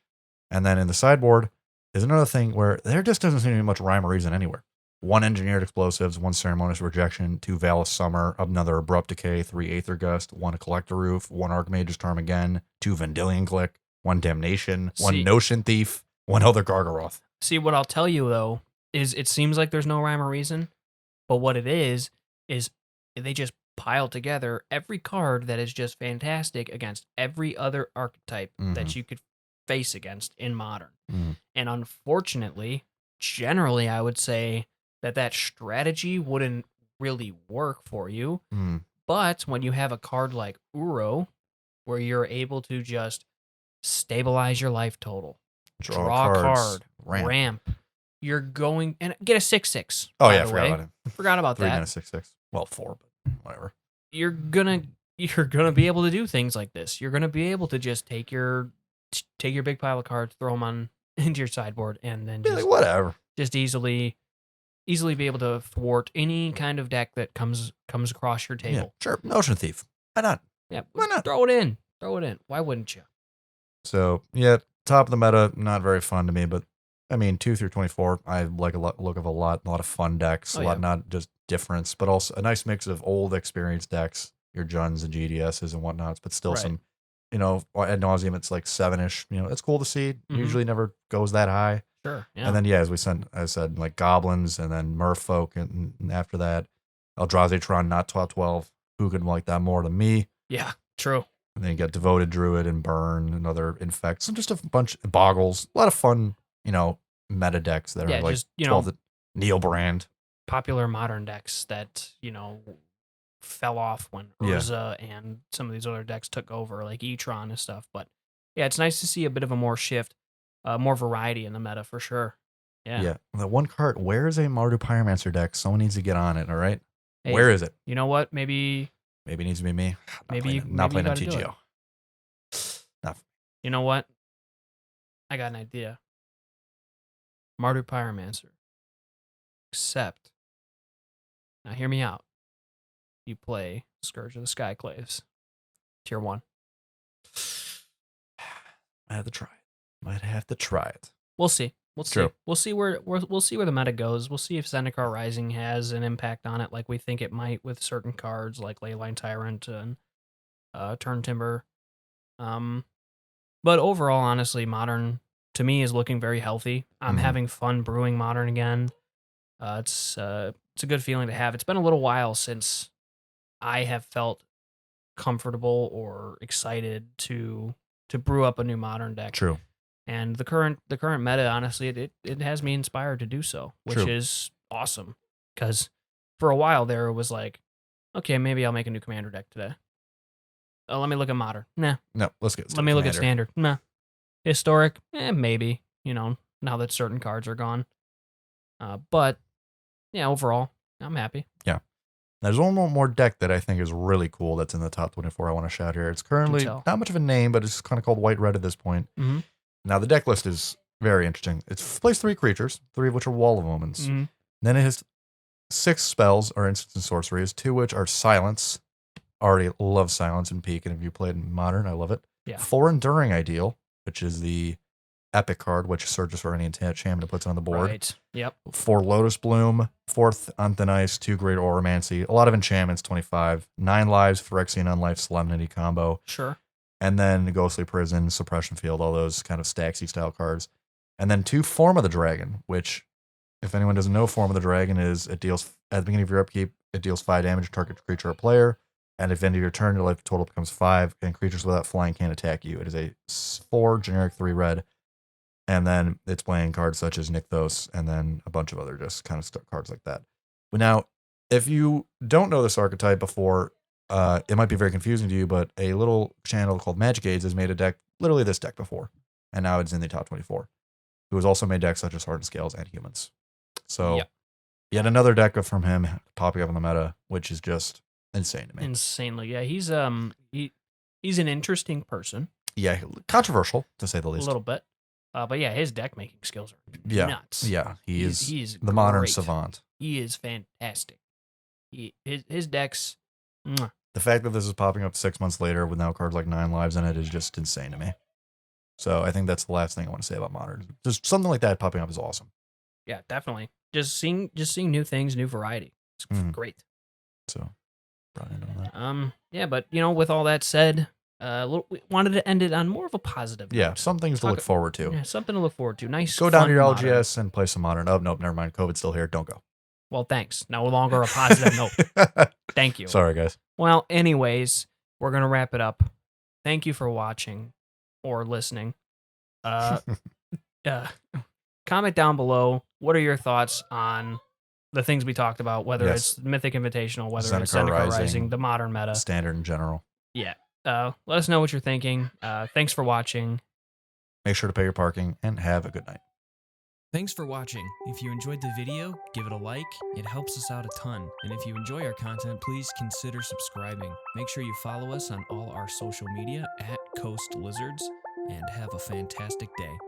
And then in the sideboard is another thing where there just doesn't seem to be much rhyme or reason anywhere. 1 Engineered Explosives, 1 Ceremonious Rejection, 2 Valus Summer, another Abrupt Decay, 3 Aether Gust, 1 Collector Roof, 1 Archmage's Charm again, 2 Vendilion Click, 1 Damnation, 1 Notion Thief, 1 other Gargaroth. See, what I'll tell you, though, is it seems like there's no rhyme or reason, but what it is they just pile together every card that is just fantastic against every other archetype that you could face against in Modern. And unfortunately, generally, I would say that strategy wouldn't really work for you. But when you have a card like Uro, where you're able to just stabilize your life total, draw a cards, card, ramp. ramp. You're going and get a 6/6. Oh by yeah, I the forgot way. about it. Forgot about 3 that. mana 6/6. Well, 4, but whatever. You're gonna be able to do things like this. You're gonna be able to just take your big pile of cards, throw them on into your sideboard, and then Be like, whatever. just easily be able to thwart any kind of deck that comes across your table. Yeah, sure. Notion Thief. Why not? Yeah, Why not? Throw it in. Why wouldn't you? So yeah, top of the meta, not very fun to me, but I mean 2 through 24, I like look of a lot of fun decks, Oh, a lot yeah. not just difference, but also a nice mix of old experienced decks, your Juns and GDSs and whatnots, but still Right. some, ad nauseum. It's like 7-ish. It's cool to see. Mhm. Usually never goes that high. Sure. Yeah. And then as I said, like goblins and then merfolk, and after that, Eldrazi not top 12. Who could like that more than me? Yeah. True. And then you got Devoted Druid and Burn and other Infects. And just a bunch of Boggles. A lot of fun, meta decks that Yeah, are like just, 12 Neo Brand. popular modern decks that fell off when Yeah. Urza and some of these other decks took over, like Etron and stuff. But yeah, it's nice to see a bit of a more shift, more variety in the meta for sure. Yeah. Yeah. The one card, where is a Mardu Pyromancer deck? Someone needs to get on it, all right? Hey, Where is it? You know what? Maybe Maybe it needs to be me. Maybe you not playing gotta do MTGO. you know what? I got an idea. Mardu Pyromancer. Except, now hear me out. You play Scourge of the Skyclaves. Tier 1. I have to try it. Might have to try it. We'll see. We'll see. True. We'll see where the meta goes. We'll see if Zendikar Rising has an impact on it, like we think it might with certain cards like Leyline Tyrant and Turn Timber. But overall, honestly, Modern to me is looking very healthy. I'm Mhm. having fun brewing Modern again. It's a good feeling to have. It's been a little while since I have felt comfortable or excited to brew up a new Modern deck. True. And the current meta, honestly, it has me inspired to do so, which True. is awesome. Because for a while there, it was like, okay, maybe I'll make a new commander deck today. Let me look at modern. Nah. No, let's get Let me look at Commander. standard. Nah. Historic. Maybe. Now that certain cards are gone. But yeah, overall, I'm happy. There's one more deck that I think is really cool that's in the top 24 I want to shout here. It's currently tell. not much of a name, but it's kind of called White Red at this point. Mhm. Now, the deck list is very interesting. It plays 3 creatures, 3 of which are Wall of Omens. Mhm. Then it has 6 spells or instant and sorceries, 2 which are Silence. Already love Silence and Peak, and if you played in Modern, I love it. Yeah. 4 Enduring Ideal, which is the epic card, which searches for any enchantment and puts it on the board. Right. Yep. 4 Lotus Bloom, 4th On Thin Ice, 2 Great Oromancy, a lot of enchantments, 25, 9 lives, Phyrexian Unlife, Solemnity combo, Sure. and then Ghostly Prison, Suppression Field, all those kind of Staxy style cards. And then 2 Form of the Dragon, which, if anyone doesn't know, Form of the Dragon is it deals, at the beginning of your upkeep, it deals 5 damage to target creature or player, and at the end of your turn, your life total becomes 5, and creatures without flying can't attack you. It is a 4 generic 3 red. And then it's playing cards such as Nykthos and then a bunch of other just kind of cards like that. But now, if you don't know this archetype before, it might be very confusing to you, but a little channel called Magic Aids has made a deck, literally this deck before, and now it's in the top 24, who has also made decks such as Hardened Scales and Humans. So, Yep. yet another deck from him popping up in the meta, which is just insane to me. Insanely. Yeah, he's an interesting person. Yeah, controversial, to say the A least. little bit. But yeah, his deck making skills are nuts. Yeah, he is the great. modern savant. He is fantastic. His decks. Mwah. The fact that this is popping up 6 months later with now cards like 9 lives in it is just insane to me. So I think that's the last thing I want to say about Modern. Just something like that popping up is awesome. Yeah, definitely. Just seeing new things, new variety. It's great. So, brought in on that. Yeah, but with all that said, we wanted to end it on more of a positive Yeah, note. some things to look forward to. Yeah, something to look forward to. Nice. Go down to your fun Modern. LGS and play some Modern. Oh, nope, never mind. COVID's still here. Don't go. Well, thanks. No longer a positive note. Thank you. Sorry, guys. Well, anyways, we're gonna wrap it up. Thank you for watching or listening. Comment down below. What are your thoughts on the things we talked about? Whether it's Mythic Invitational, whether it's Zendikar Rising, the Modern meta, standard in general. Yeah. Let us know what you're thinking. Thanks for watching. Make sure to pay your parking and have a good night. Thanks for watching. If you enjoyed the video, give it a like. It helps us out a ton. And if you enjoy our content, please consider subscribing. Make sure you follow us on all our social media at Coast Lizards, and have a fantastic day.